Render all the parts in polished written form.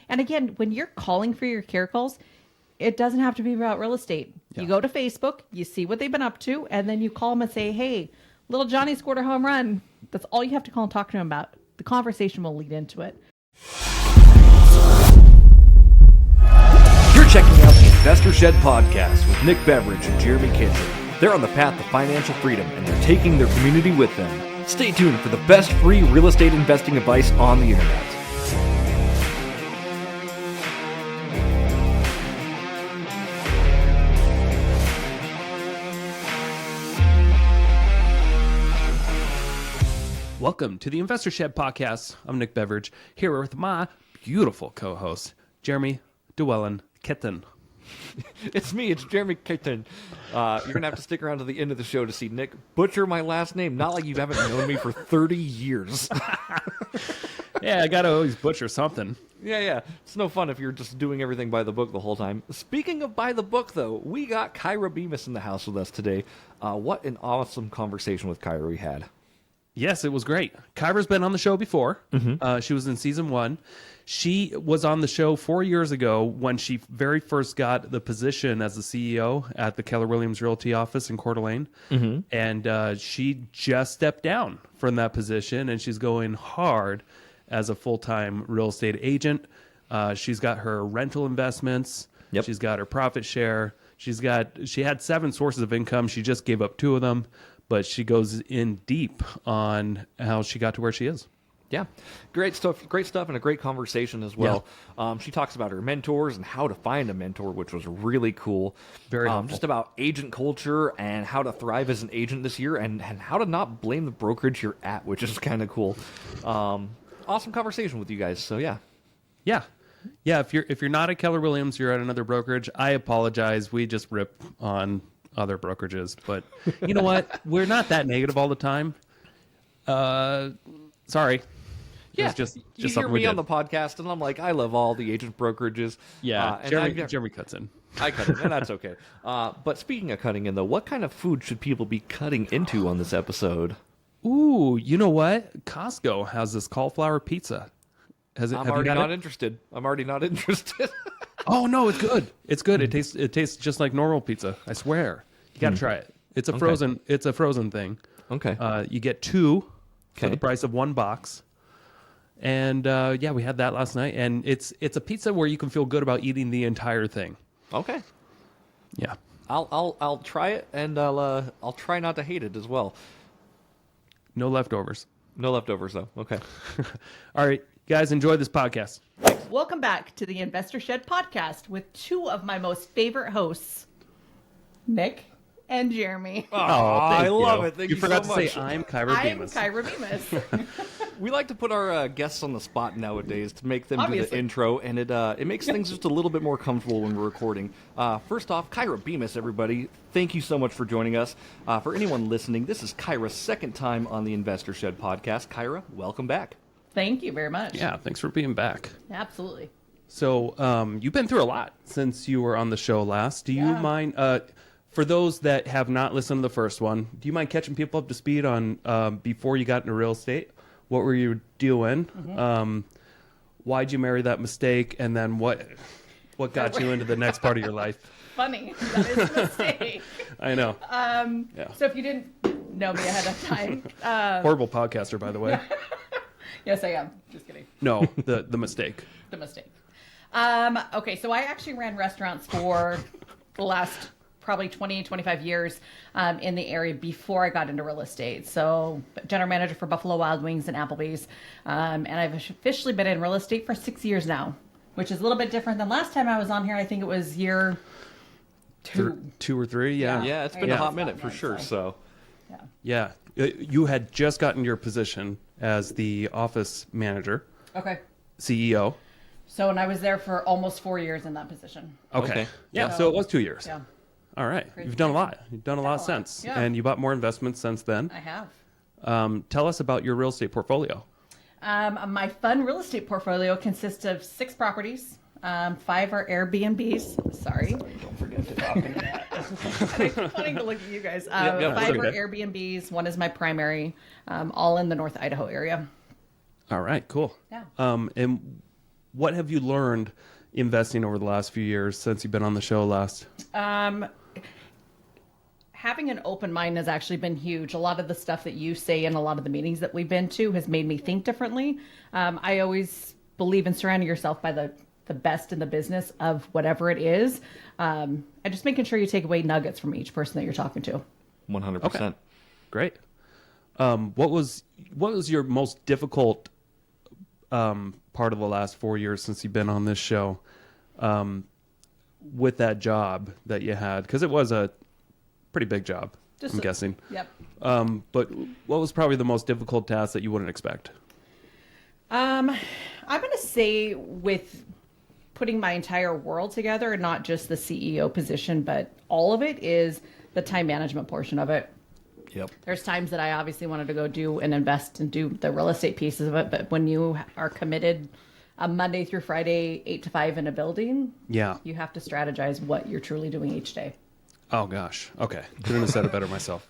And again, when you're calling for your care calls, it doesn't have to be about real estate. You go to Facebook, you see what they've been up to, and then you call them and say, hey, little Johnny scored a home run. That's all you have to call and talk to him about. The conversation will lead into it. You're checking out the Investor Shed podcast with Nick Beveridge and Jeremy Kitchen. They're on the path to financial freedom, and they're taking their community with them. Stay tuned for the best free real estate investing advice on the internet. Welcome to the Investor Shed podcast. I'm Nick Beveridge, here with my beautiful co-host, Jeremy Dwellen Kitten. It's me, it's Jeremy Kitchen. You're going to have to stick around to the end of the show to see Nick butcher my last name. Not like you haven't known me for 30 years. Yeah, I got to always butcher something. Yeah. It's no fun if you're just doing everything by the book the whole time. Speaking of by the book, though, we got Kyra Bemis in the house with us today. What an awesome conversation with Kyra we had. Yes, it was great. Kyra's been on the show before. She was in season 1. She was on the show 4 years ago when she very first got the position as the CEO at the Keller Williams Realty office in Coeur d'Alene. And she just stepped down from that position, and she's going hard as a full-time real estate agent. She's got her rental investments. Yep. She's got her profit share. She had 7 sources of income. She just gave up 2 of them. But she goes in deep on how she got to where she is. Yeah, great stuff, and a great conversation as well. Yeah. She talks about her mentors and how to find a mentor, which was really cool. Very helpful. Just about agent culture and how to thrive as an agent this year, and how to not blame the brokerage you're at, which is kind of cool. Awesome conversation with you guys. So yeah. If you're not at Keller Williams, you're at another brokerage. I apologize. We just rip on other brokerages, but you know what? We're not that negative all the time. Sorry. Yeah, just you hear me on the podcast, and I'm like, I love all the agent brokerages. Yeah, and Jeremy cuts in. I cut in, and that's okay. But speaking of cutting in, though, what kind of food should people be cutting into on this episode? Ooh, you know what? Costco has this cauliflower pizza. I'm already not interested. Oh no, it's good. It's good. It tastes just like normal pizza. I swear. You got to try it. It's a frozen. It's a frozen thing. Okay. You get 2 for the price of 1 box. And we had that last night. And it's a pizza where you can feel good about eating the entire thing. Okay. Yeah. I'll try it, and I'll try not to hate it as well. No leftovers. No leftovers though. Okay. All right, guys, enjoy this podcast. Welcome back to the Investor Shed podcast with 2 of my most favorite hosts, Nick and Jeremy. Oh, I love it. Thank you forgot so to much. say I'm Kyra Bemis. I'm Kyra Bemis. We like to put our guests on the spot nowadays to make them do Obviously. the intro, and it makes things just a little bit more comfortable when we're recording. First off, Kyra Bemis, everybody, thank you so much for joining us. For anyone listening, this is Kyra's second time on the Investor Shed podcast. Kyra, welcome back. Thank you very much. Yeah, thanks for being back. Absolutely. So you've been through a lot since you were on the show last. Do you mind, for those that have not listened to the first one, do you mind catching people up to speed on before you got into real estate? What were you doing? Why'd you marry that mistake? And then what got you into the next part of your life? Funny. That is a mistake. I know. So if you didn't know me ahead of time. Horrible podcaster, by the way. Yes, I am. Just kidding. No, the mistake. The mistake. Okay, so I actually ran restaurants for the last probably 20, 25 years in the area before I got into real estate. So general manager for Buffalo Wild Wings and Applebee's. And I've officially been in real estate for 6 years now, which is a little bit different than last time I was on here. I think it was year 2. 2 or 3, yeah. Yeah, it's been a hot minute for sure, so. Yeah. You had just gotten your position as the office manager. Okay. CEO. So, and I was there for almost 4 years in that position. Okay. Yeah, so it was 2 years. Yeah. All right. Crazy. You've done a lot. You've done a lot since. Yeah. And you bought more investments since then. I have. Tell us about your real estate portfolio. My fund real estate portfolio consists of 6 properties. 5 are Airbnbs. Sorry. Don't forget to talk into that. I'm wanting to look at you guys. 5 okay. are Airbnbs. 1 is my primary, all in the North Idaho area. All right, cool. Yeah. And what have you learned investing over the last few years since you've been on the show last? Having an open mind has actually been huge. A lot of the stuff that you say in a lot of the meetings that we've been to has made me think differently. I always believe in surrounding yourself by the best in the business of whatever it is. And just making sure you take away nuggets from each person that you're talking to. 100%. Okay. Great. What was your most difficult part of the last 4 years since you've been on this show with that job that you had? Because it was a pretty big job, I'm guessing. Yep. But what was probably the most difficult task that you wouldn't expect? I'm going to say with putting my entire world together, and not just the CEO position, but all of it, is the time management portion of it. Yep. There's times that I obviously wanted to go do and invest and do the real estate pieces of it, but when you are committed a Monday through Friday, 8 to 5 in a building, you have to strategize what you're truly doing each day. Oh, gosh. Okay. Couldn't have said it better myself.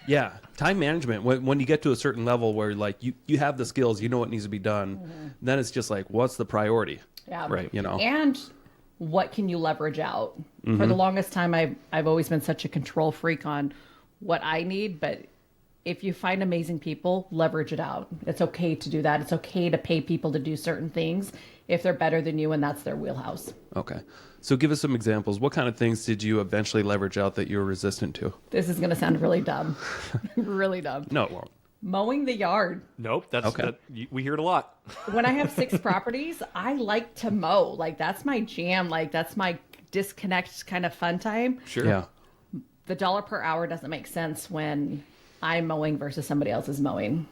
Yeah. Time management. When you get to a certain level where like you have the skills, you know what needs to be done, then it's just like, what's the priority? Yeah. Right. You know? And what can you leverage out? For the longest time, I've always been such a control freak on what I need, but if you find amazing people, leverage it out. It's okay to do that. It's okay to pay people to do certain things if they're better than you and that's their wheelhouse. Okay. So give us some examples. What kind of things did you eventually leverage out that you were resistant to? This is going to sound really dumb. Really dumb. No, it won't. Mowing the yard. Nope. That's Okay. We hear it a lot. When I have 6 properties, I like to mow. Like, that's my jam. Like, that's my disconnect kind of fun time. Sure. Yeah. The dollar per hour doesn't make sense when I'm mowing versus somebody else is mowing.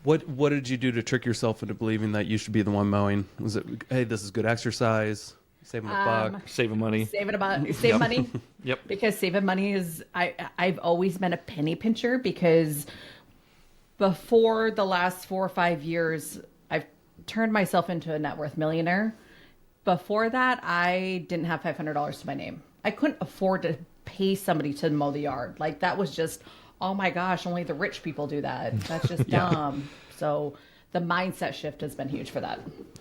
What did you do to trick yourself into believing that you should be the one mowing? Was it, hey, this is good exercise, saving a buck? Saving money. Save money. Yep. Because saving money is, I've always been a penny pincher, because before the last 4 or 5 years, I've turned myself into a net worth millionaire. Before that, I didn't have $500 to my name. I couldn't afford to pay somebody to mow the yard. Like, that was just, oh my gosh, only the rich people do that. That's just dumb. So the mindset shift has been huge for that.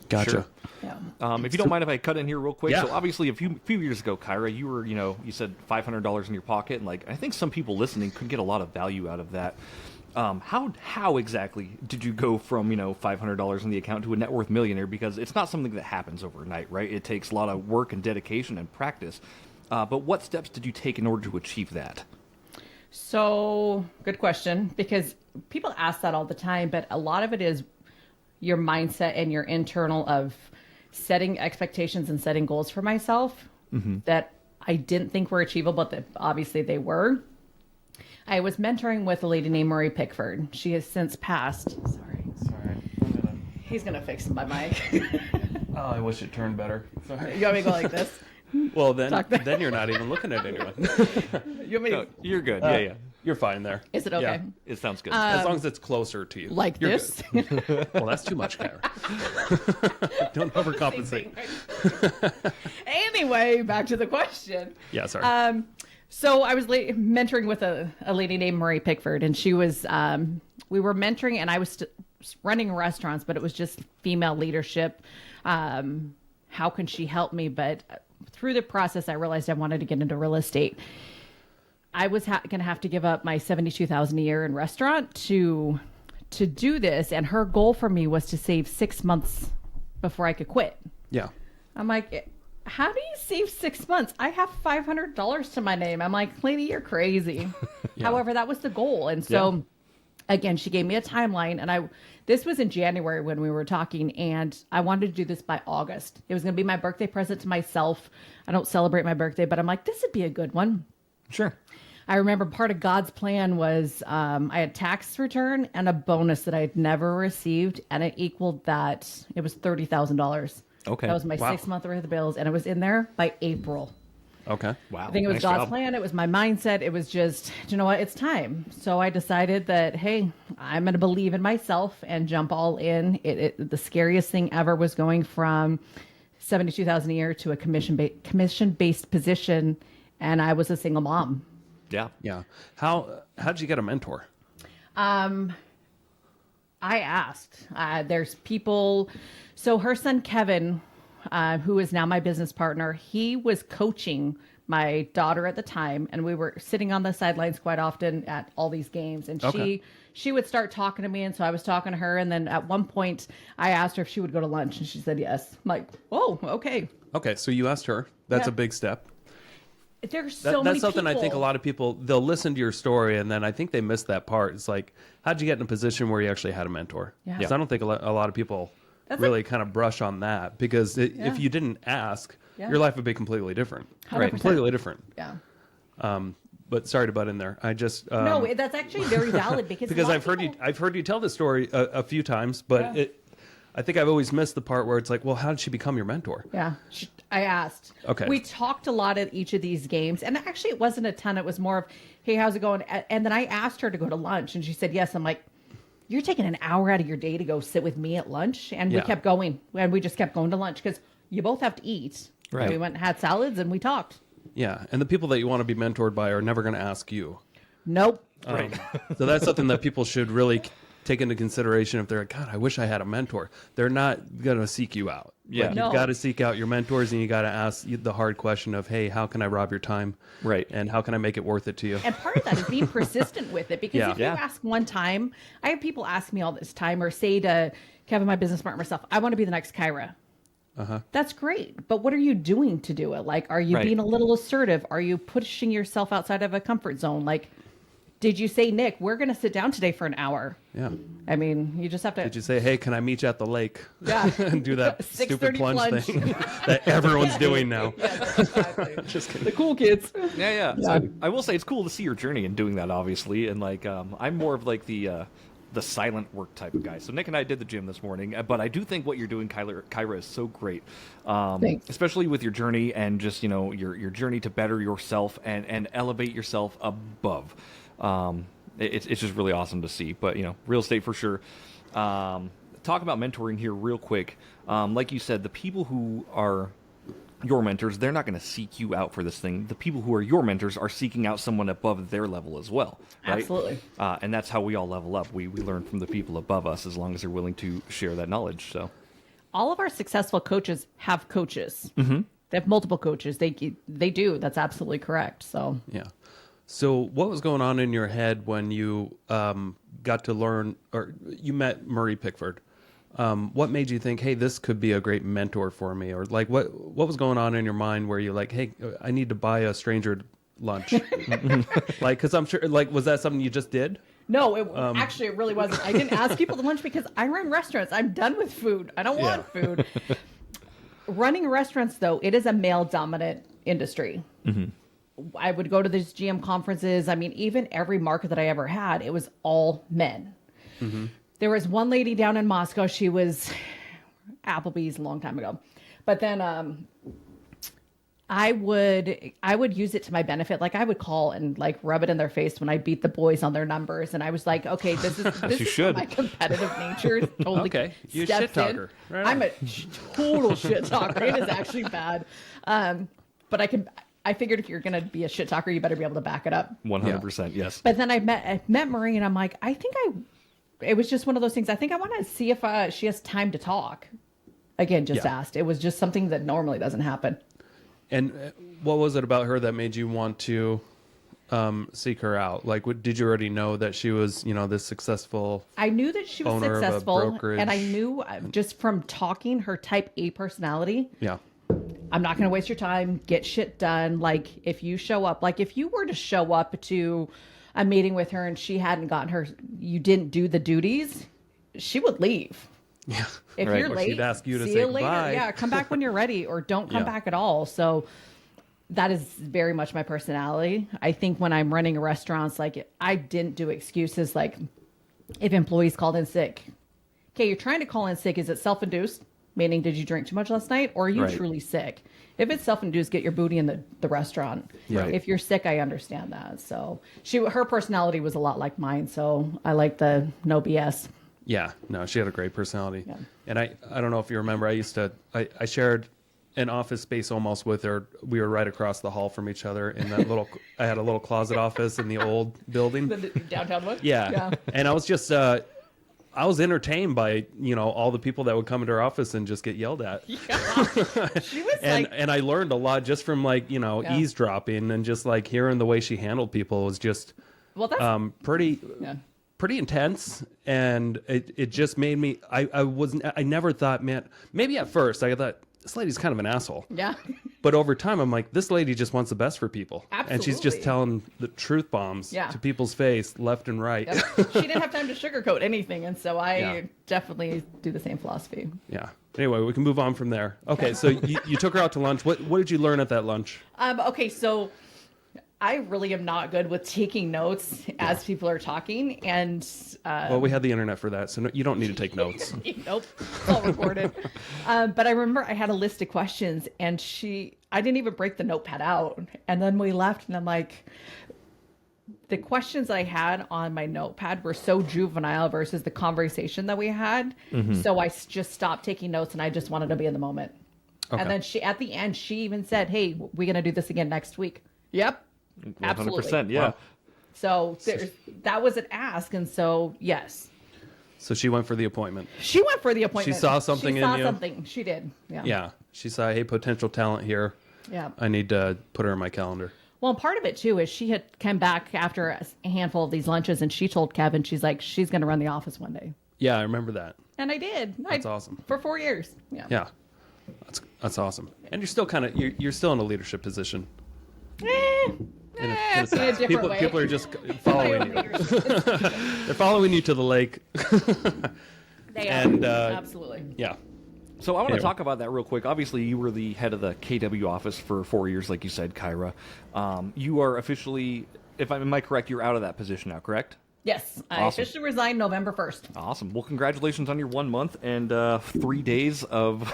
Gotcha. Sure. Yeah. If you don't mind if I cut in here real quick. Yeah. So obviously a few years ago, Kyra, you were, you said $500 in your pocket. And like, I think some people listening could get a lot of value out of that. How exactly did you go from, $500 in the account to a net worth millionaire? Because it's not something that happens overnight, right? It takes a lot of work and dedication and practice. But what steps did you take in order to achieve that? So, good question, because people ask that all the time, but a lot of it is your mindset and your internal of setting expectations and setting goals for myself that I didn't think were achievable, but that obviously they were. I was mentoring with a lady named Marie Pickford. She has since passed. Sorry. He's going to fix my mic. Oh, I wish it turned better. Sorry. You want me to go like this? Well, then you're not even looking at anyone. You want me to... No, you're good. Yeah. You're fine there. Is it okay? Yeah. It sounds good. As long as it's closer to you. Like you're this? Good. Well, that's too much, Kyra. Don't overcompensate. Anyway, back to the question. Yeah, sorry. So I was mentoring with a lady named Marie Pickford, and she was, we were mentoring, and I was running restaurants, but it was just female leadership. How can she help me? But through the process, I realized I wanted to get into real estate. I was going to have to give up my $72,000 a year in restaurant to do this. And her goal for me was to save 6 months before I could quit. Yeah. I'm like, how do you save 6 months? I have $500 to my name. I'm like, lady, you're crazy. Yeah. However, that was the goal. And so again, she gave me a timeline, and this was in January when we were talking, and I wanted to do this by August. It was going to be my birthday present to myself. I don't celebrate my birthday, but I'm like, this would be a good one. Sure. I remember part of God's plan was I had tax return and a bonus that I had never received, and it equaled that. It was $30,000. Okay. That was my Wow. 6 month worth of bills, and it was in there by April. Okay. Wow. I think it was nice God's job. plan. It was my mindset. It was just, you know what? It's time. So I decided that, hey, I'm going to believe in myself and jump all in. The scariest thing ever was going from $72,000 a year to a commission-based position, and I was a single mom. Yeah. Yeah. How did you get a mentor? I asked. There's people. So her son, Kevin, who is now my business partner, he was coaching my daughter at the time. And we were sitting on the sidelines quite often at all these games. And she would start talking to me. And so I was talking to her. And then at one point I asked her if she would go to lunch. And she said yes. I'm like, oh, okay. Okay, so you asked her. That's a big step. There's so many That's something people. I think a lot of people, they'll listen to your story and then I think they miss that part. It's like, how'd you get in a position where you actually had a mentor? Yeah. Because I don't think a lot of people really kind of brush on that, because if you didn't ask, your life would be completely different. 100%. Completely different. Yeah. But sorry to butt in there. I just No, that's actually very valid because I've heard you tell this story a few times, but I think I've always missed the part where it's like, well, how did she become your mentor? Yeah, I asked. Okay. We talked a lot at each of these games, and actually it wasn't a ton. It was more of, hey, how's it going? And then I asked her to go to lunch, and she said yes. I'm like, you're taking an hour out of your day to go sit with me at lunch? And we kept going, and we just kept going to lunch because you both have to eat. Right. And we went and had salads, and we talked. Yeah, and the people that you want to be mentored by are never going to ask you. Nope. Right. So that's something that people should really take into consideration if they're like, God, I wish I had a mentor. They're not going to seek you out. Yeah. Like, No. You've got to seek out your mentors, and you got to ask the hard question of, hey, how can I rob your time? Right. And how can I make it worth it to you? And part of that is being persistent with it. Because if you ask one time, I have people ask me all this time or say to Kevin, my business partner, myself, I want to be the next Kyra. That's great. But what are you doing to do it? Like, are you being a little assertive? Are you pushing yourself outside of a comfort zone? Like, did you say, Nick, we're going to sit down today for an hour? Yeah. I mean, you just have to. Did you say, hey, can I meet you at the lake? Yeah. And do that stupid 6:30 plunge thing that everyone's doing now. Yes, exactly. Just kidding. The cool kids. Yeah. So I will say it's cool to see your journey in doing that, obviously. And like, I'm more of like the silent work type of guy. So Nick and I did the gym this morning, but I do think what you're doing, Kyra, is so great. Thanks. Especially with your journey and just, your journey to better yourself and elevate yourself above. It's just really awesome to see. But, real estate for sure. Talk about mentoring here real quick. Like you said, the people who are your mentors, they're not going to seek you out for this thing. The people who are your mentors are seeking out someone above their level as well. Right? Absolutely. And that's how we all level up. We learn from the people above us as long as they're willing to share that knowledge. So, all of our successful coaches have coaches. Mm-hmm. They have multiple coaches. They do. That's absolutely correct. So Yeah. So what was going on in your head when you got to learn, or you met Murray Pickford? What made you think, hey, this could be a great mentor for me? Or like, what was going on in your mind where you're like, hey, I need to buy a stranger lunch? Like, because I'm sure, like, was that something you just did? no, actually it really wasn't. I didn't ask people to lunch because I run restaurants. I'm done with food. I don't want food. Running restaurants, though, it is a male-dominant industry. Mm-hmm. I would go to these GM conferences. I mean, even every market that I ever had, it was all men. Mm-hmm. There was one lady down in Moscow. She was Applebee's a long time ago. But then I would use it to my benefit. Like I would call and like rub it in their face when I beat the boys on their numbers. And I was like, okay, this is where my competitive nature totally Okay. You're a steps shit talker. in. Right I'm a total shit talker. It is actually bad. But I figured if you're going to be a shit talker, you better be able to back it up. 100%, yes. But then I met Marie and I'm like, it was just one of those things. I think I want to see if she has time to talk. Again, just asked. It was just something that normally doesn't happen. And what was it about her that made you want to seek her out? Like, did you already know that she was, this successful? I knew that she was owner of a successful, brokerage? and I knew just from talking her type A personality. Yeah. I'm not going to waste your time. Get shit done. Like if you show up, like if you were to show up to a meeting with her and she hadn't you didn't do the duties, she would leave. Yeah. If Right. you're Or late, she'd ask you to see say you later. goodbye. Yeah, come back when you're ready, or don't come back at all. So that is very much my personality. I think when I'm running restaurants, like I didn't do excuses. Like if employees called in sick, okay, you're trying to call in sick. Is it self-induced? Meaning, did you drink too much last night, or are you truly sick? If it's self-induced, get your booty in the restaurant. Right. If you're sick, I understand that. So her personality was a lot like mine. So I like the no BS. Yeah, no, she had a great personality. Yeah. And I don't know if you remember, I shared an office space almost with her. We were right across the hall from each other in that I had a little closet office in the old building. The downtown one? Yeah. And I was just, I I was entertained by, all the people that would come into our office and just get yelled at. Yeah. She was And I learned a lot just from eavesdropping, and just like hearing the way she handled people was just pretty intense. And it just made me, I never thought, man, maybe at first I thought this lady's kind of an asshole. Yeah. But over time, I'm like, this lady just wants the best for people. Absolutely. And she's just telling the truth bombs to people's face, left and right. Yep. She didn't have time to sugarcoat anything. And so I definitely do the same philosophy. Yeah. Anyway, we can move on from there. Okay, so you took her out to lunch. What did you learn at that lunch? Okay, so I really am not good with taking notes as people are talking. And well, we had the internet for that, so you don't need to take notes. Nope, it's all recorded. But I remember I had a list of questions, and I didn't even break the notepad out. And then we left, and I'm like, the questions that I had on my notepad were so juvenile versus the conversation that we had. Mm-hmm. So I just stopped taking notes, and I just wanted to be in the moment. Okay. And then at the end, she even said, "Hey, we're going to do this again next week." Yep. 100%, absolutely. yeah. Wow. So that was an ask, and so yes. So she went for the appointment. She went for the appointment. She saw something in you. She saw something. She did. Yeah. Yeah. She saw, hey, potential talent here. Yeah. I need to put her in my calendar. Well, part of it too is she had come back after a handful of these lunches, and she told Kevin, she's like, she's going to run the office one day. Yeah, I remember that. And I did. That's awesome. For 4 years. Yeah. Yeah. That's awesome. And you're still you're still in a leadership position. In a sense. People are just following you. They're following you to the lake. They are. Absolutely. Yeah. So I want to talk about that real quick. Obviously, you were the head of the KW office for 4 years, like you said, Kyra. You are officially, am I correct, you're out of that position now, correct? Yes. I Awesome. officially resigned November 1st. Awesome. Well, congratulations on your 1 month and 3 days of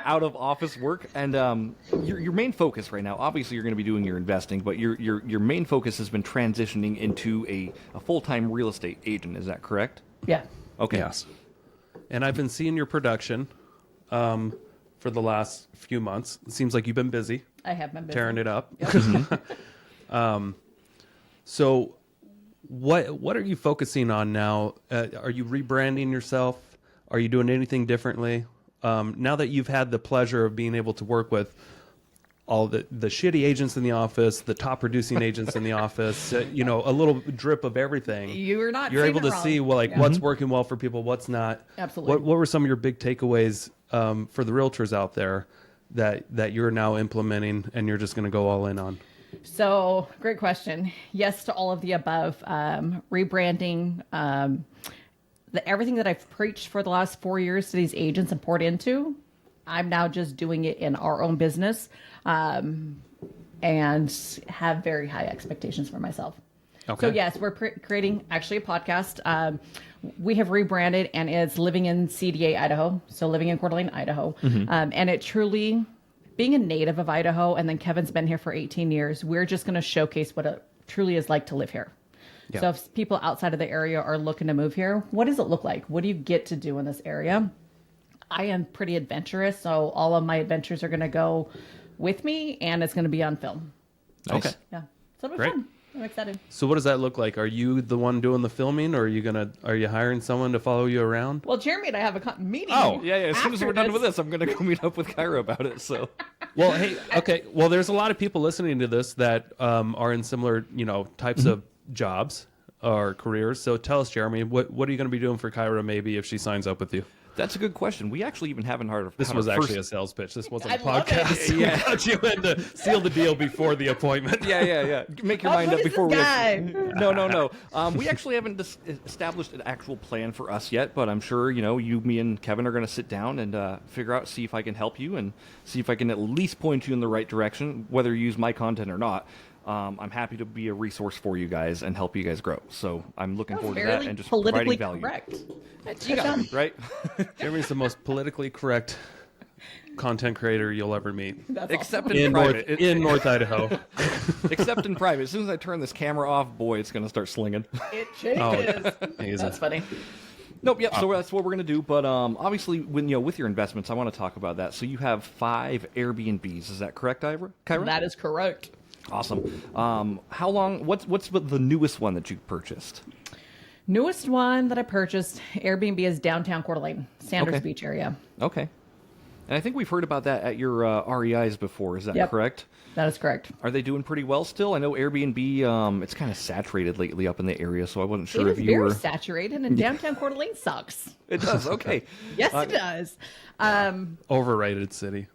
out of office work. And your main focus right now, obviously you're going to be doing your investing, but your main focus has been transitioning into a full-time real estate agent. Is that correct? Yeah. Okay. Yes. And I've been seeing your production for the last few months. It seems like you've been busy. I have been busy. Tearing it up. Yep. So what are you focusing on now? Are you rebranding yourself? Are you doing anything differently? Now that you've had the pleasure of being able to work with all the shitty agents in the office, the top producing agents in the office, a little drip of everything. You're able to see what's working well for people, what's not. Absolutely. What were some of your big takeaways for the realtors out there that you're now implementing and you're just going to go all in on? So, great question. Yes to all of the above. Rebranding, everything that I've preached for the last 4 years to these agents and poured into, I'm now just doing it in our own business, and have very high expectations for myself. Okay. So yes, we're creating actually a podcast. We have rebranded, and it's Living in CDA, Idaho. So living in Coeur d'Alene, Idaho. Mm-hmm. And it truly, being a native of Idaho, and then Kevin's been here for 18 years, we're just going to showcase what it truly is like to live here. Yeah. So if people outside of the area are looking to move here, what does it look like? What do you get to do in this area? I am pretty adventurous, so all of my adventures are going to go with me, and it's going to be on film. Nice. Okay. Yeah. So it'll be fun. I'm excited. So what does that look like? Are you the one doing the filming, or are you hiring someone to follow you around? Well, Jeremy and I have a meeting. Oh, yeah. As soon as we're done with this, I'm going to go meet up with Kyra about it. So, well, hey, okay. Well, there's a lot of people listening to this that are in similar, types of jobs or careers. So tell us, Jeremy, what are you going to be doing for Kyra maybe if she signs up with you? That's a good question. We actually even haven't heard of this. Was actually a sales pitch. This wasn't a podcast. Yeah, we got you in to seal the deal before the appointment. Yeah. Make your mind up before we. No. We actually haven't established an actual plan for us yet, but I'm sure you, me, and Kevin are going to sit down and figure out, see if I can help you, and see if I can at least point you in the right direction, whether you use my content or not. I'm happy to be a resource for you guys and help you guys grow. So I'm looking forward to that and just providing value. Correct. You got me, right? Jeremy's the most politically correct content creator you'll ever meet. Except awesome. in private. In North Idaho. Except in private. As soon as I turn this camera off, boy, it's going to start slinging. It changes. Oh, that's funny. Nope. Yep. So that's what we're going to do. But obviously, with your investments, I want to talk about that. So you have 5 Airbnbs. Is that correct, Kyra? That is correct. Awesome. How long? What's the newest one that you purchased? Newest one that I purchased, Airbnb, is downtown Coeur d'Alene, Sanders Okay. Beach area. Okay. And I think we've heard about that at your REIs before. Is that Yep. correct? That is correct. Are they doing pretty well still? I know Airbnb, it's kind of saturated lately up in the area, so I wasn't sure It if is you very were... saturated, and downtown Coeur d'Alene sucks. It does, okay. Yes, it does. Overrated city.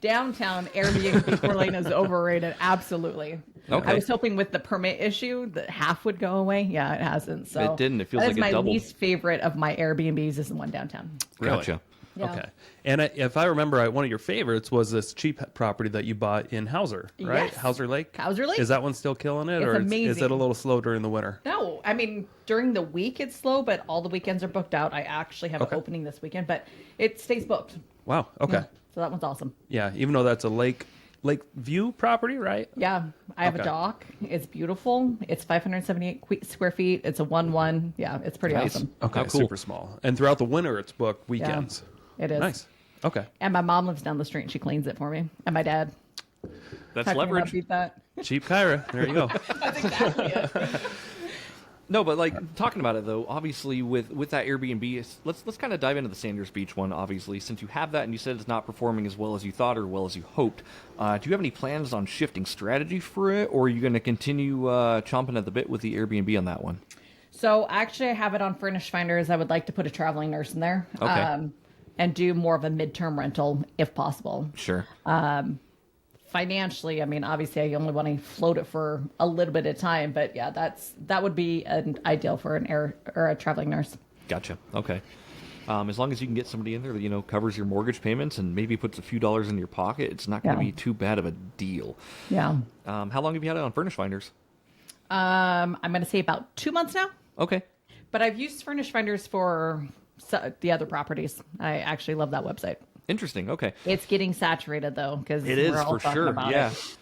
Downtown Airbnb Coeur d'Alene is overrated. Absolutely. Okay. I was hoping with the permit issue that half would go away. Yeah, it hasn't. So It didn't. It feels that like is it my doubled. least favorite of my Airbnbs is the one downtown. Really? Gotcha. Yeah. Okay. And if I remember right, one of your favorites was this cheap property that you bought in Hauser, right? Yes. Hauser Lake? Hauser Lake. Is that one still killing it? It's or is amazing. it a little slow during the winter? No, I mean, during the week it's slow, but all the weekends are booked out. I actually have Okay. an opening this weekend, but it stays booked. Wow. Okay. So that one's awesome. Yeah. Even though that's a lake view property, right? Yeah, I have a Okay. dock. It's beautiful. It's 578 square feet. It's a 1-1. Yeah, it's pretty Nice. awesome. Okay. Oh, cool. Super small. And throughout the winter, it's booked weekends. It is. Nice. Okay. And my mom lives down the street and she cleans it for me. And my dad. That's How can you not leverage. beat that? Cheap Kyra. There you go. That's exactly it. No, but like talking about it though, obviously with that Airbnb, let's kind of dive into the Sanders Beach one. Obviously, since you have that and you said it's not performing as well as you thought or well as you hoped, do you have any plans on shifting strategy for it, or are you going to continue chomping at the bit with the Airbnb on that one? So actually, I have it on Furnished Finders. I would like to put a traveling nurse in there. Okay. And do more of a midterm rental if possible. Sure. Financially, I mean, obviously, I only want to float it for a little bit of time, but yeah, that would be an ideal for an air or a traveling nurse. Gotcha. Okay. As long as you can get somebody in there that covers your mortgage payments and maybe puts a few dollars in your pocket, it's not going to Yeah. be too bad of a deal. Yeah. How long have you had it on Furnish Finders? I'm going to say about 2 months now, Okay. but I've used Furnished Finders for the other properties. I actually love that website. Interesting. Okay. It's getting saturated though, because It is we're all for talking sure. about Yeah. it.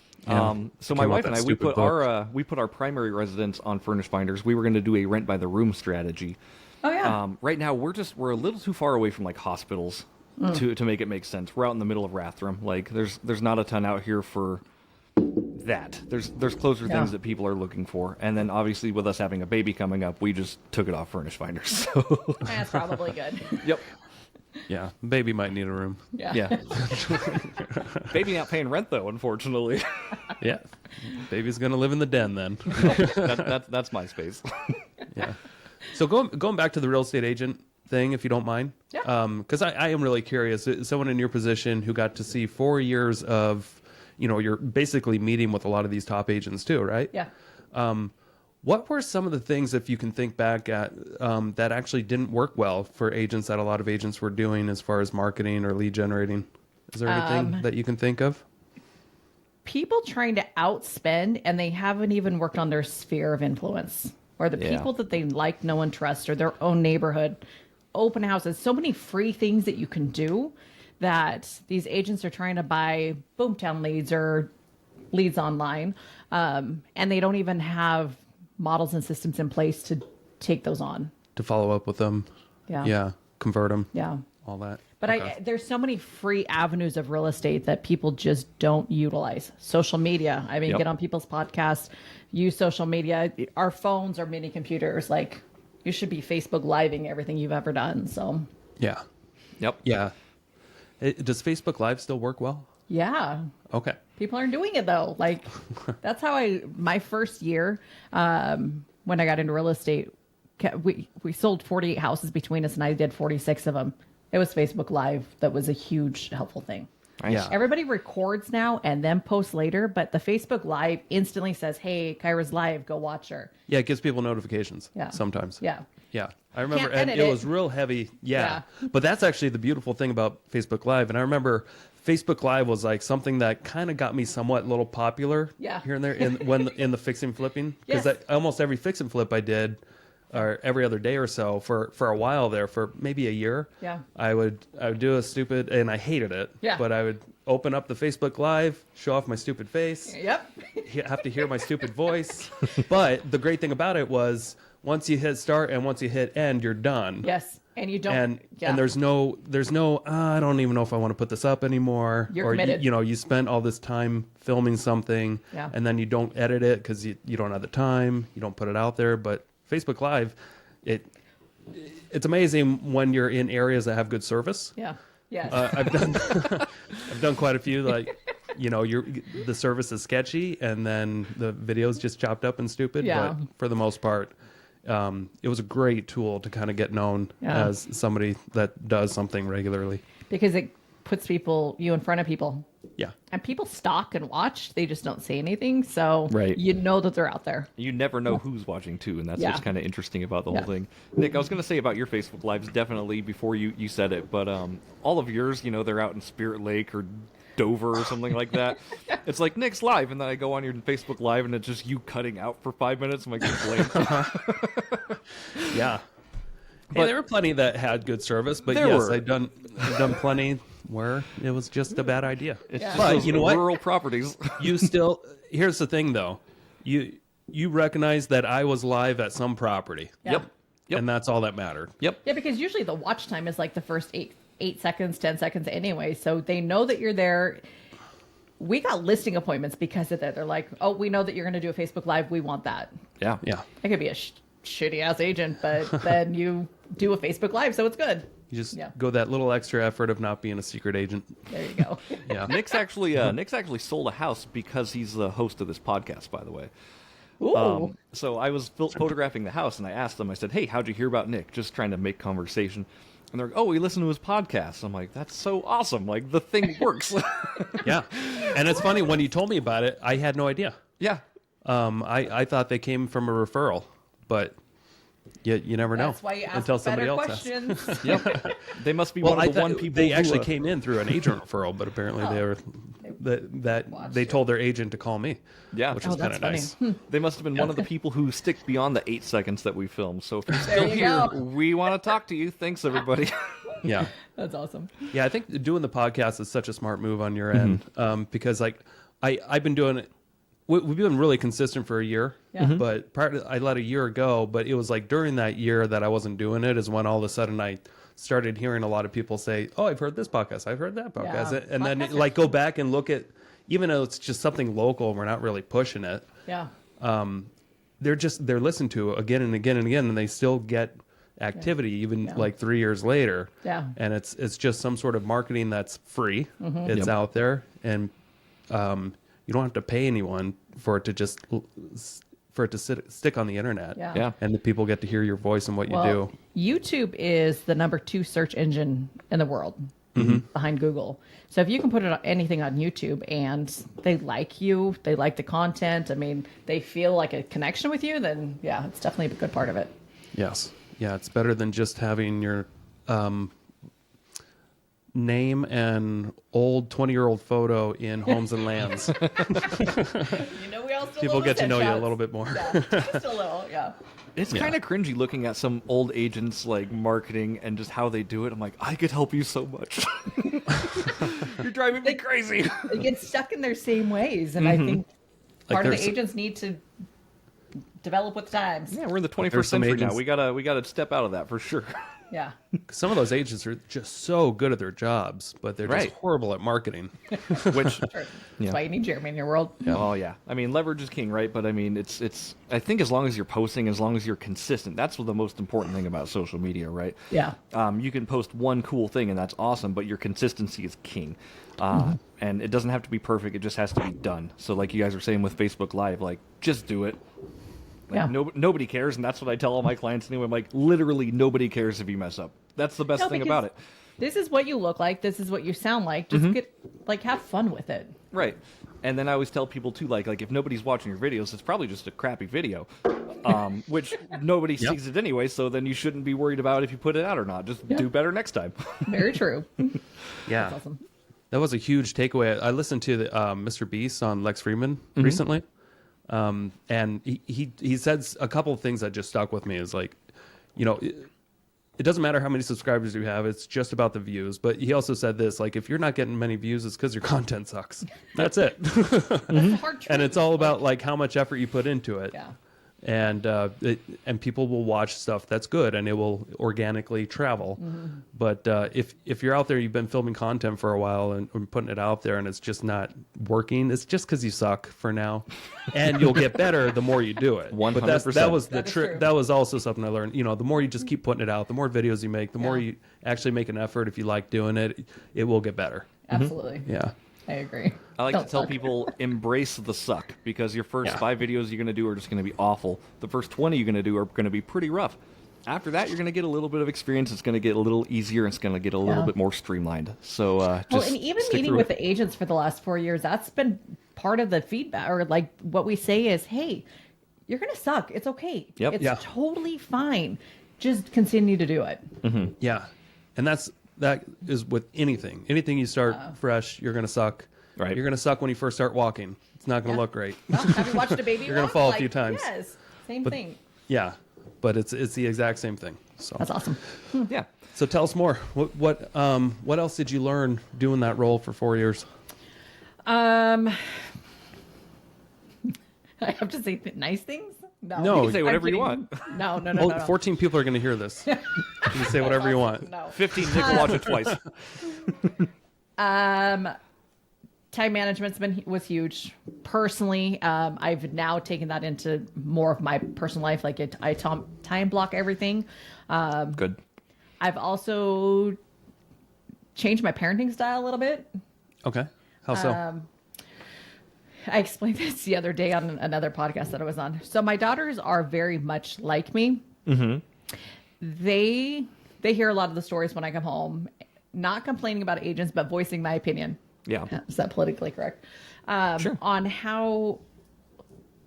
So my Came out wife that and I, stupid book. we put our primary residence on Furnish Finders. We were going to do a rent by the room strategy. Oh yeah. Right now we're a little too far away from like hospitals to make it make sense. We're out in the middle of Rathdrum. Like there's not a ton out here for that. There's closer Yeah. things that people are looking for. And then obviously with us having a baby coming up, we just took it off Furnish Finders. So That's probably good. yep. Yeah. Baby might need a room. Yeah. Yeah. Baby not paying rent though, unfortunately. Yeah. Baby's going to live in the den then. That's my space. Yeah. So going back to the real estate agent thing, if you don't mind. Yeah. Because I am really curious. Someone in your position who got to see 4 years of, you're basically meeting with a lot of these top agents too, right? Yeah. What were some of the things, if you can think back at, that actually didn't work well for agents that a lot of agents were doing as far as marketing or lead generating? Is there anything that you can think of? People trying to outspend and they haven't even worked on their sphere of influence or the Yeah. people that they like, know, and trust, or their own neighborhood, open houses, so many free things that you can do that these agents are trying to buy Boomtown leads or leads online. And they don't even have models and systems in place to take those on. To follow up with them? Yeah. Yeah. Convert them? Yeah. All that? But there's so many free avenues of real estate that people just don't utilize. Social media. I mean, Yep. get on people's podcasts, use social media. Our phones are mini computers. Like, you should be Facebook Living everything you've ever done. So, Yeah. Yep. Yeah. Does Facebook Live still work well? yeah, Okay. people aren't doing it though. Like, that's how my first year, when I got into real estate, we sold 48 houses between us and I did 46 of them. It was Facebook Live that was a huge helpful thing. Nice. Yeah. Everybody records now and then posts later, but the Facebook Live instantly says, "Hey, Kyra's live. Go watch her." Yeah, it gives people notifications Yeah. sometimes. Yeah. Yeah. I remember, Can't and edit it it. was real heavy. Yeah. But that's actually the beautiful thing about Facebook Live. And I remember Facebook Live was like something that kind of got me somewhat a little popular Yeah. here and there in the fix and flipping. Because Yes. almost every fix and flip I did, or every other day or so for a while there, for maybe a year, Yeah. I would do a stupid, and I hated it. Yeah. But I would open up the Facebook Live, show off my stupid face. Yep. Have to hear my stupid voice. But the great thing about it was once you hit start and once you hit end, you're done. Yes. And you don't. And there's no I don't even know if I want to put this up anymore. You're or committed. you spent all this time filming something, Yeah. and then you don't edit it because you don't have the time. You don't put it out there. But Facebook Live, it's amazing when you're in areas that have good service. Yeah. Yes. I've done quite a few, like, the service is sketchy and then the video's just chopped up and stupid. Yeah. But for the most part, it was a great tool to kind of get known as somebody that does something regularly. Because it puts you in front of people. Yeah. And people stalk and watch. They just don't say anything. So Right. you know that they're out there. You never know who's watching too, and that's Yeah. what's kind of interesting about the whole thing. Nick, I was going to say about your Facebook Lives definitely before you said it, but all of yours, they're out in Spirit Lake or Dover or something like that. It's like Nick's live, and then I go on your Facebook Live, and it's just you cutting out for 5 minutes. I'm like, Yeah. But there were plenty that had good service, but There yes, were. I've done plenty where it was just a bad idea. it's just But those you know what? rural properties. You still, here's the thing though, you recognize that I was live at some property. Yeah. Yep. And that's all that mattered. Yep. Yeah, because usually the watch time is like the first 8 seconds, 10 seconds anyway. So they know that you're there. We got listing appointments because of that. They're like, oh, we know that you're going to do a Facebook Live. We want that. Yeah. Yeah. It could be a shitty ass agent, but then you do a Facebook Live, so it's good. You just Yeah. go that little extra effort of not being a secret agent. There you go. Yeah. Nick's actually sold a house because he's the host of this podcast, by the way. Ooh. So I was photographing the house, and I asked them, I said, hey, how'd you hear about Nick? Just trying to make conversation. And they're like, oh, we listened to his podcast. I'm like, that's so awesome. Like, the thing works. Yeah. And it's funny, when you told me about it, I had no idea. Yeah. I thought they came from a referral, but you never know. That's why you ask until somebody better else asks. questions. Yep. They must be Well, one of the one people they who, actually came in through an agent referral, but apparently they were that watched they it. told their agent to call me. Yeah. Which Oh, is kind that's of funny. nice. They must have been one of the people who stick beyond the 8 seconds that we filmed. So if you're There still you here, go. we want to talk to you. Thanks, everybody. Yeah. That's awesome. Yeah, I think doing the podcast is such a smart move on your end, because like I've been doing it. We've been really consistent for a year, Yeah. but I let a year go. But it was like during that year that I wasn't doing it is when all of a sudden I started hearing a lot of people say, "Oh, I've heard this podcast, I've heard that podcast," Yeah. and then Podcasts are like go back and look at, even though it's just something local, and we're not really pushing it. Yeah. They're listened to again and again and again, and they still get activity even like 3 years later. Yeah. And it's just some sort of marketing that's free. It's out there, and you don't have to pay anyone for it to stick on the internet. Yeah. Yeah. And the people get to hear your voice and what you Well, do. YouTube is the number 2 search engine in the world behind Google. So if you can put anything on YouTube and they like you, they like the content, I mean, they feel like a connection with you, then yeah, it's definitely a good part of it. Yes. Yeah, it's better than just having your name and old 20-year-old photo in Homes and Lands. You know, we all still People love get to know you a headshots. little bit more. Yeah, just a little, yeah. It's kind of cringy looking at some old agents like marketing and just how they do it. I'm like, I could help you so much. You're driving me crazy. They get stuck in their same ways, and I think Like part of the there's- agents need to develop with the times. Yeah, we're in the 21st there's some century now. agents- We gotta step out of that for sure. Yeah. Some of those agents are just so good at their jobs, but they're Right. just horrible at marketing. Which, Sure. That's why you need Jeremy in your world. oh yeah, I mean leverage is king, right? But I mean it's. I think as long as you're posting, as long as you're consistent, that's the most important thing about social media, right? Yeah. You can post one cool thing and that's awesome, but your consistency is king. And it doesn't have to be perfect; it just has to be done. So, like you guys were saying with Facebook Live, like just do it. Like, Yeah. nobody cares, and that's what I tell all my clients anyway. I'm like, literally, nobody cares if you mess up. That's the best No, thing because about it. This is what you look like. This is what you sound like. Just have fun with it. Right. And then I always tell people too, like if nobody's watching your videos, it's probably just a crappy video, which nobody sees it anyway. So then you shouldn't be worried about if you put it out or not. Just do better next time. Very true. Yeah. That's awesome. That was a huge takeaway. I listened to the, Mr. Beast on Lex Friedman recently. And he said a couple of things that just stuck with me. Is like, it doesn't matter how many subscribers you have. It's just about the views. But he also said this, like, if you're not getting many views, it's because your content sucks. That's it. That's the hard truth. And it's all about like how much effort you put into it. Yeah. and people will watch stuff that's good, and it will organically travel. But if you're out there, you've been filming content for a while and putting it out there, and it's just not working, it's just because you suck for now, and you'll get better the more you do it. 100%. But that was the That is trick. true. That was also something I learned. You know, the more you just keep putting it out, the more videos you make, the more you actually make an effort. If you like doing it, it will get better. Absolutely. Yeah. I agree. I like Don't to tell suck. people, embrace the suck, because your first Yeah. 5 videos you're going to do are just going to be awful. The first 20 you're going to do are going to be pretty rough. After that, you're going to get a little bit of experience. It's going to get a little easier. It's going to get a little Yeah. bit more streamlined. So just Well, and even stick meeting through with it. the agents for the last 4 years, that's been part of the feedback, or like what we say is, hey, you're going to suck. It's okay. Yep. It's Yeah. totally fine. Just continue to do it. Yeah, and that is with anything. Anything you start fresh, you're gonna suck. Right. You're gonna suck when you first start walking. It's not gonna look great. Well, have you watched a baby You're gonna walk? fall a Like, few times. Yes. Same But- thing. Yeah, but it's the exact same thing. So That's awesome. Yeah. so tell us more. What else did you learn doing that role for 4 years? I have to say nice things? No. You You can can say I'm whatever you kidding. want. No, no, Oh, no. 14 people are gonna hear this. You can say whatever you want. No. 15, Nick will watch it twice. Time management's was huge. Personally, I've now taken that into more of my personal life. Like I time block everything. Good. I've also changed my parenting style a little bit. Okay. How so? I explained this the other day on another podcast that I was on. So my daughters are very much like me. Mm-hmm. They hear a lot of the stories when I come home, not complaining about agents, but voicing my opinion. Yeah. Is that politically correct? Sure. On how,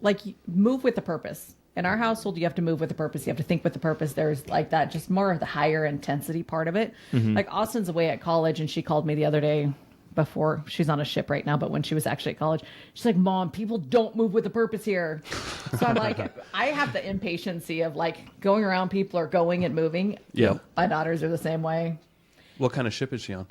like, move with a purpose. In our household, you have to move with a purpose. You have to think with a purpose. There's like that, just more of the higher intensity part of it. Like Austin's away at college, and she called me the other day before. She's on a ship right now, but when she was actually at college, she's like, Mom, people don't move with a purpose here. So I'm like, I have the impatience of like going around, people are going and moving. Yeah. My daughters are the same way. What kind of ship is she on?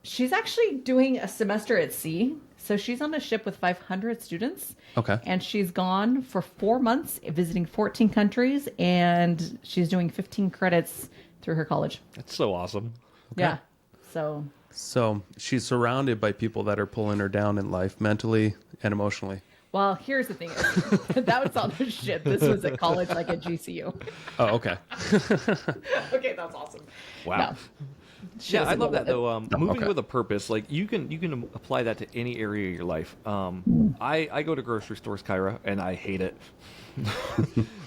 She's actually doing a semester at sea. So she's on a ship with 500 students. Okay. And she's gone for 4 months, visiting 14 countries, and she's doing 15 credits through her college. That's so awesome. Yeah. So So she's surrounded by people that are pulling her down in life, mentally and emotionally. well, here's the thing. That was on the ship. This was at college, like at GCU. Oh, okay. Okay, that's awesome. Wow. No. She Yeah, I doesn't love go that with it. though. Moving okay. with a purpose, like you can apply that to any area of your life. I go to grocery stores, Kyra, and I hate it.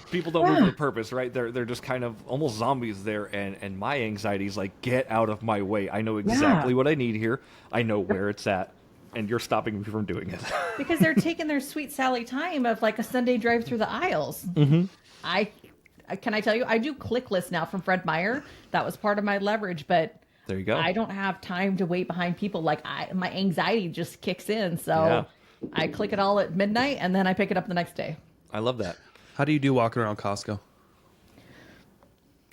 People don't move with a purpose, right? They're just kind of almost zombies there, and my anxiety is like, get out of my way. I know exactly what I need here. I know where it's at, and you're stopping me from doing it. Because they're taking their sweet Sally time of like a Sunday drive through the aisles. Mm-hmm. Can I tell you, I do click lists now from Fred Meyer. That was part of my leverage, but There you go. I don't have time to wait behind people. Like my anxiety just kicks in. So Yeah. I click it all at midnight and then I pick it up the next day. I love that. How do you do walking around Costco?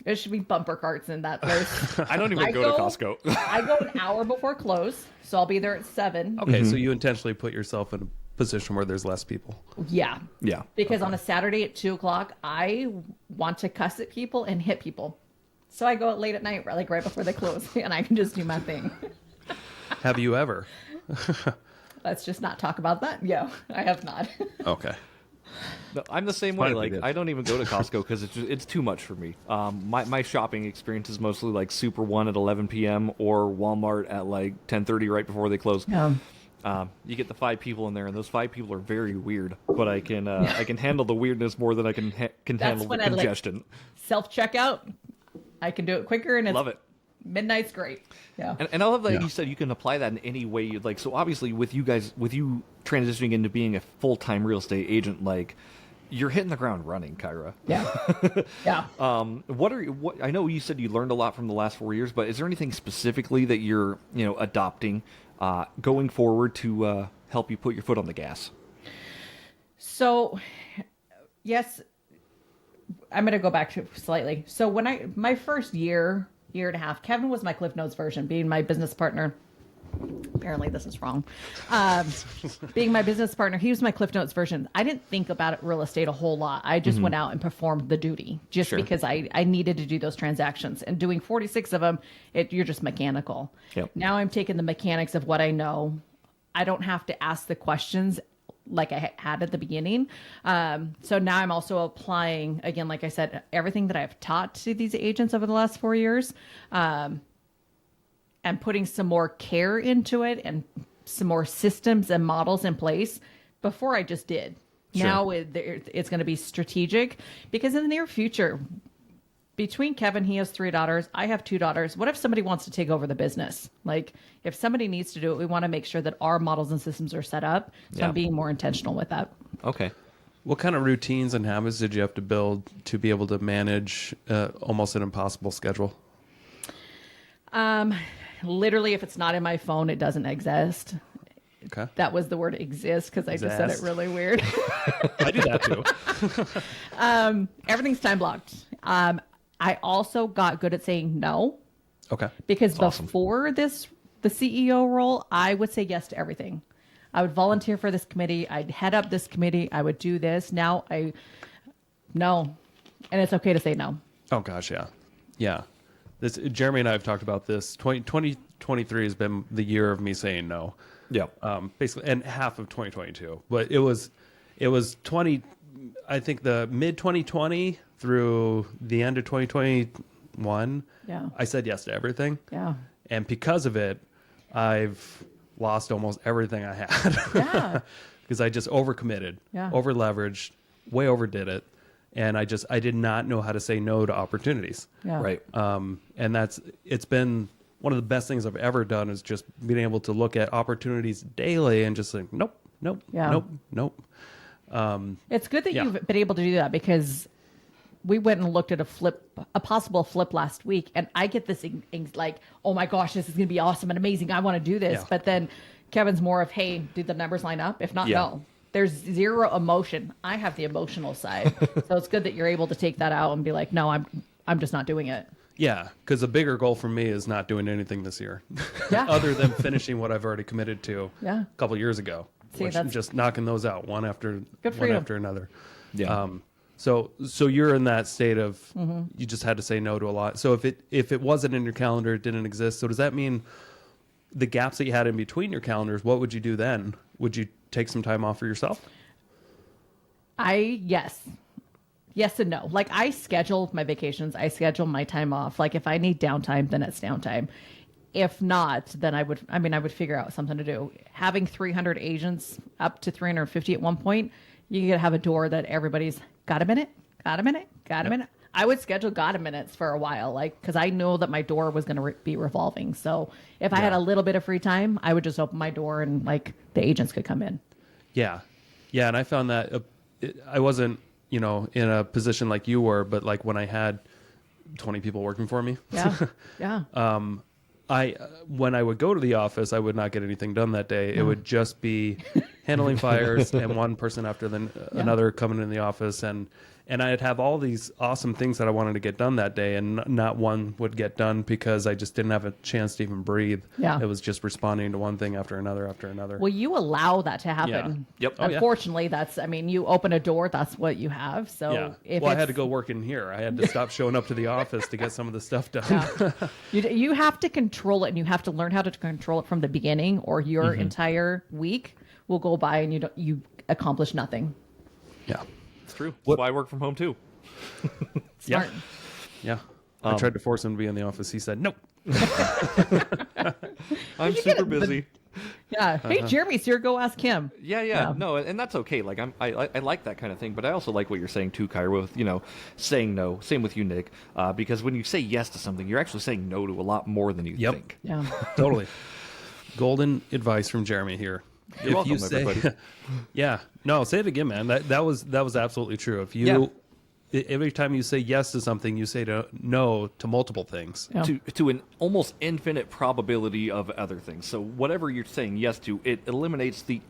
There should be bumper carts in that place. I don't even I go to go- Costco. I go an hour before close, so I'll be there at 7. Okay, so you intentionally put yourself in a position where there's less people. Yeah. Yeah. Because on a Saturday at 2:00, I want to cuss at people and hit people. So I go out late at night, like right before they close, and I can just do my thing. Have you ever? Let's just not talk about that. Yeah, I have not. Okay. No, I'm the same fine way. if Like you did. I don't even go to Costco because it's too much for me. My shopping experience is mostly like Super One at 11 p.m. or Walmart at like 10:30 right before they close. You get the 5 people in there, and those 5 people are very weird. But I can handle the weirdness more than I can handle the when I, like, congestion. Self-checkout, I can do it quicker, and it's Love it. midnight's great. Yeah. And I love that Yeah. you said you can apply that in any way you'd like. So obviously, with you transitioning into being a full-time real estate agent, like you're hitting the ground running, Kyra. Yeah. Yeah. What I know you said you learned a lot from the last 4 years, but is there anything specifically that you're adopting going forward to help you put your foot on the gas? So, yes, I'm going to go back to slightly. So when my first year and a half, Kevin was my Cliff Notes version, being my business partner. Apparently this is wrong. Being my business partner, he was my Cliff Notes version. I didn't think about real estate a whole lot. I just went out and performed the duty just because I needed to do those transactions. And doing 46 of them, you're just mechanical. Yep. Now I'm taking the mechanics of what I know. I don't have to ask the questions like I had at the beginning. So now I'm also applying, again, like I said, everything that I've taught to these agents over the last 4 years. And putting some more care into it and some more systems and models in place before I just did. Sure. Now it's going to be strategic because in the near future, between Kevin, he has 3 daughters. I have 2 daughters. What if somebody wants to take over the business? Like if somebody needs to do it, we want to make sure that our models and systems are set up. So I'm being more intentional with that. Okay. What kind of routines and habits did you have to build to be able to manage almost an impossible schedule? Literally, if it's not in my phone, it doesn't exist. Okay. That was the word exist because I just said it really weird. I do that too. Everything's time blocked. I also got good at saying no. Okay. Because before the CEO role, I would say yes to everything. I would volunteer for this committee. I'd head up this committee. I would do this. Now no. And it's okay to say no. Oh gosh, yeah. Yeah. Jeremy and I have talked about this. 2023 has been the year of me saying no. Yeah. Basically, and half of 2022. But it was I think the mid 2020 through the end of 2021. Yeah. I said yes to everything. Yeah. And because of it, I've lost almost everything I had. Yeah. Because I just overcommitted, over leveraged, way overdid it. And I did not know how to say no to opportunities. Yeah. Right. And it's been one of the best things I've ever done is just being able to look at opportunities daily and just like, nope. It's good that you've been able to do that because we went and looked at a possible flip last week, and I get this like, oh my gosh, this is going to be awesome and amazing. I want to do this. Yeah. But then Kevin's more of, hey, do the numbers line up? If not, no. There's zero emotion. I have the emotional side. So it's good that you're able to take that out and be like, no, I'm just not doing it. Yeah, because the bigger goal for me is not doing anything this year, Yeah. other than finishing what I've already committed to a couple years ago. See, which just knocking those out one after another. Yeah. So you're in that state of you just had to say no to a lot. So if it wasn't in your calendar, it didn't exist. So does that mean the gaps that you had in between your calendars? What would you do then? Would you take some time off for yourself? Yes and no. Like I schedule my vacations. I schedule my time off. Like if I need downtime, then it's downtime. If not, then I would figure out something to do. Having 300 agents up to 350 at one point, you gotta have a door that everybody's got a minute. I would schedule got a minutes for a while, like, cause I know that my door was going to be revolving. So if I had a little bit of free time, I would just open my door and like the agents could come in. Yeah. Yeah. And I found that I wasn't, in a position like you were, but like when I had 20 people working for me. Yeah. Yeah. When I would go to the office, I would not get anything done that day. It would just be handling fires and one person after another coming in the office. And I'd have all these awesome things that I wanted to get done that day, and not one would get done because I just didn't have a chance to even breathe. Yeah. It was just responding to one thing after another. Well, you allow that to happen. Yeah. Yep. Unfortunately, you open a door, that's what you have. So I had to go work in here. I had to stop showing up to the office to get some of the stuff done. You have to control it, and you have to learn how to control it from the beginning, or your entire week will go by and you accomplish nothing. Yeah. It's true. That's why I work from home too. Smart. Yeah. I tried to force him to be in the office. He said, nope. I'm super busy. Yeah. Hey, Jeremy's here. Go ask him. Yeah. No, and that's okay. Like I like that kind of thing, but I also like what you're saying too, Kyra, with saying no. Same with you, Nick. Because when you say yes to something, you're actually saying no to a lot more than you think. Yeah. Totally. Golden advice from Jeremy here. You're welcome, everybody. Yeah. No, say it again, man. That was absolutely true. If you every time you say yes to something, you say no to multiple things. Yeah. To an almost infinite probability of other things. So whatever you're saying yes to, it eliminates the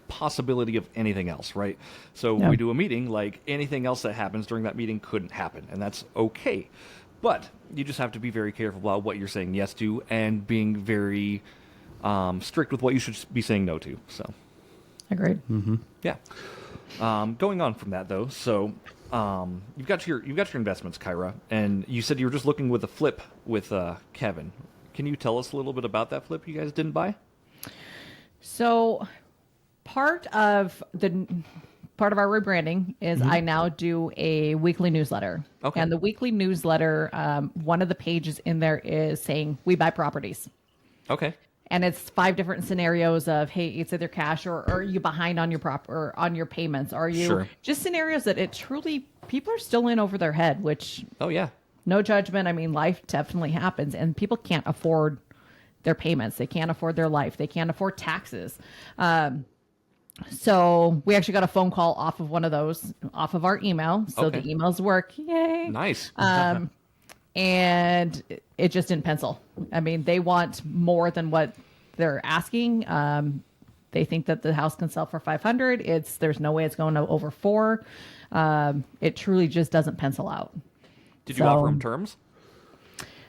possibility of anything else, right? So when we do a meeting, like anything else that happens during that meeting couldn't happen, and that's okay. But you just have to be very careful about what you're saying yes to and being very strict with what you should be saying no to. So, Agreed. yeah. Going on from that though, so you've got your investments, Kyra, and you said you were just looking with a flip with Kevin. Can you tell us a little bit about that flip you guys didn't buy? So part of our rebranding is I now do a weekly newsletter. Okay. And the weekly newsletter, one of the pages in there is saying we buy properties. Okay. And it's 5 different scenarios of, hey, it's either cash or are you behind on your or on your payments? Are you Sure. just scenarios that it truly people are still in over their head, which Oh yeah. no judgment. I mean, life definitely happens and people can't afford their payments. They can't afford their life. They can't afford taxes. So we actually got a phone call off of one of those, off of our email. So Okay. the emails work. Yay. Nice. And it just didn't pencil. I mean, they want more than what they're asking. They think that the house can sell for 500. There's no way it's going to over 4. It truly just doesn't pencil out. Did you offer him terms?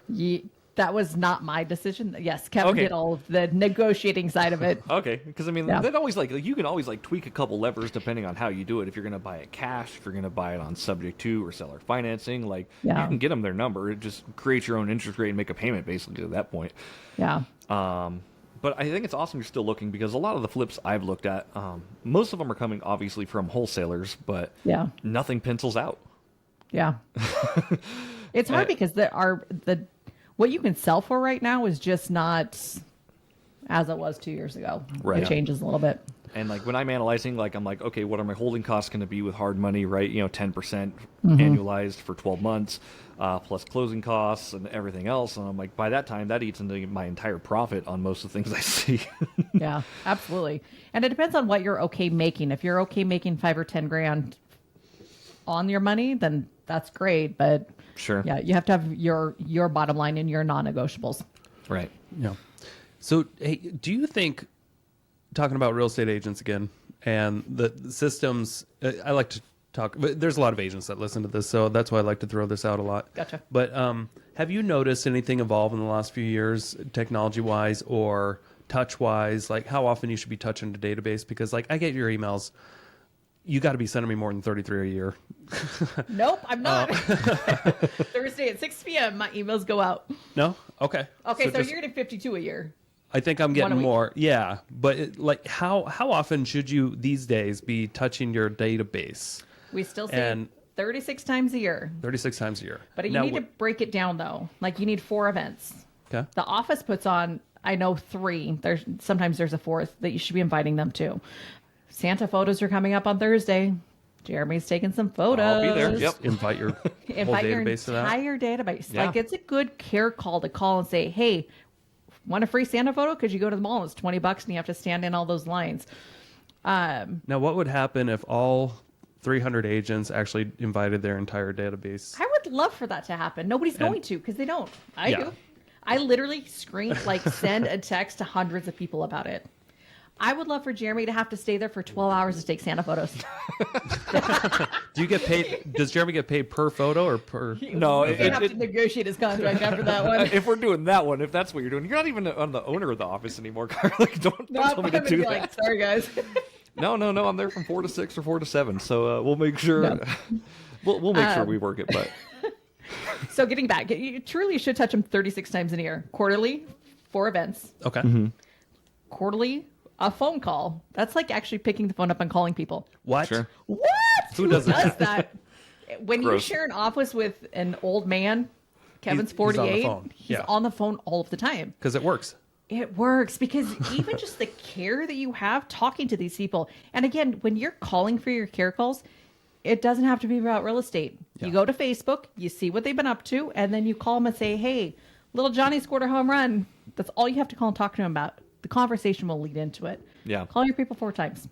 That was not my decision. Yes, Kevin Okay. did all of the negotiating side of it. Okay, because I mean, Yeah. that always you can always tweak a couple levers depending on how you do it. If you're going to buy it cash, if you're going to buy it on subject to or seller financing, you Yeah. can get them their number. It just creates your own interest rate and make a payment basically at that point. Yeah. But I think it's awesome you're still looking because a lot of the flips I've looked at, most of them are coming obviously from wholesalers, but Yeah. nothing pencils out. Yeah. It's hard because what you can sell for right now is just not as it was 2 years ago. Right. It changes a little bit. And when I'm analyzing, I'm like, okay, what are my holding costs going to be with hard money, right? 10% annualized for 12 months, plus closing costs and everything else. And I'm like, by that time, that eats into my entire profit on most of the things I see. Yeah, absolutely. And it depends on what you're okay making. If you're okay making 5 or 10 grand on your money, then that's great. But Sure. yeah, you have to have your bottom line and your non-negotiables. Right. Yeah. So, hey, do you think, talking about real estate agents again, and the systems, I like to talk, but there's a lot of agents that listen to this, so that's why I like to throw this out a lot. Gotcha. But have you noticed anything evolve in the last few years, technology-wise or touch-wise, like how often you should be touching the database? Because, I get your emails. You got to be sending me more than 33 a year. Nope, I'm not. Thursday at 6 p.m., my emails go out. No? Okay. Okay, so just- you're getting 52 a year. I think I'm One a getting week. more. Yeah. But how often should you these days be touching your database? We still say And- 36 times a year. 36 times a year. But you Now, need to break it down, though. You need 4 events. Okay. The office puts on, I know, 3. Sometimes there's a 4th that you should be inviting them to. Santa photos are coming up on Thursday. Jeremy's taking some photos. I'll be there. Yep. Just invite your whole Invite your database to that. entire database. Yeah. It's a good care call to call and say, hey, want a free Santa photo? Because you go to the mall and it's $20 and you have to stand in all those lines. Now, what would happen if all 300 agents actually invited their entire database? I would love for that to happen. Nobody's going to because they don't. I Yeah. do. I literally send a text to hundreds of people about it. I would love for Jeremy to have to stay there for 12 hours to take Santa photos. Do you get paid? Does Jeremy get paid per photo or per? No, He's gonna have to negotiate his contract after that one. if we're doing that one, if that's what you're doing, you're not even on the owner of the office anymore, Carl. Don't No, I'm tell me gonna to do be that. like, sorry guys. No, I'm there from 4 to 6 or 4 to 7. So we'll make sure No. we'll make sure we work it. But So getting back, you truly should touch them 36 times in a year. Quarterly, 4 events. Okay. Quarterly, a phone call. That's like actually picking the phone up and calling people. What? Sure. What? Who does that? that? When you Gross. share an office with an old man, Kevin's He's on the 48. phone. He's Yeah. on the phone all of the time. Because it works. It works because even just the care that you have talking to these people. And again, when you're calling for your care calls, it doesn't have to be about real estate. Yeah. You go to Facebook, you see what they've been up to, and then you call them and say, hey, little Johnny scored a home run. That's all you have to call and talk to him about. The conversation will lead into it. Yeah. Call your people 4 times.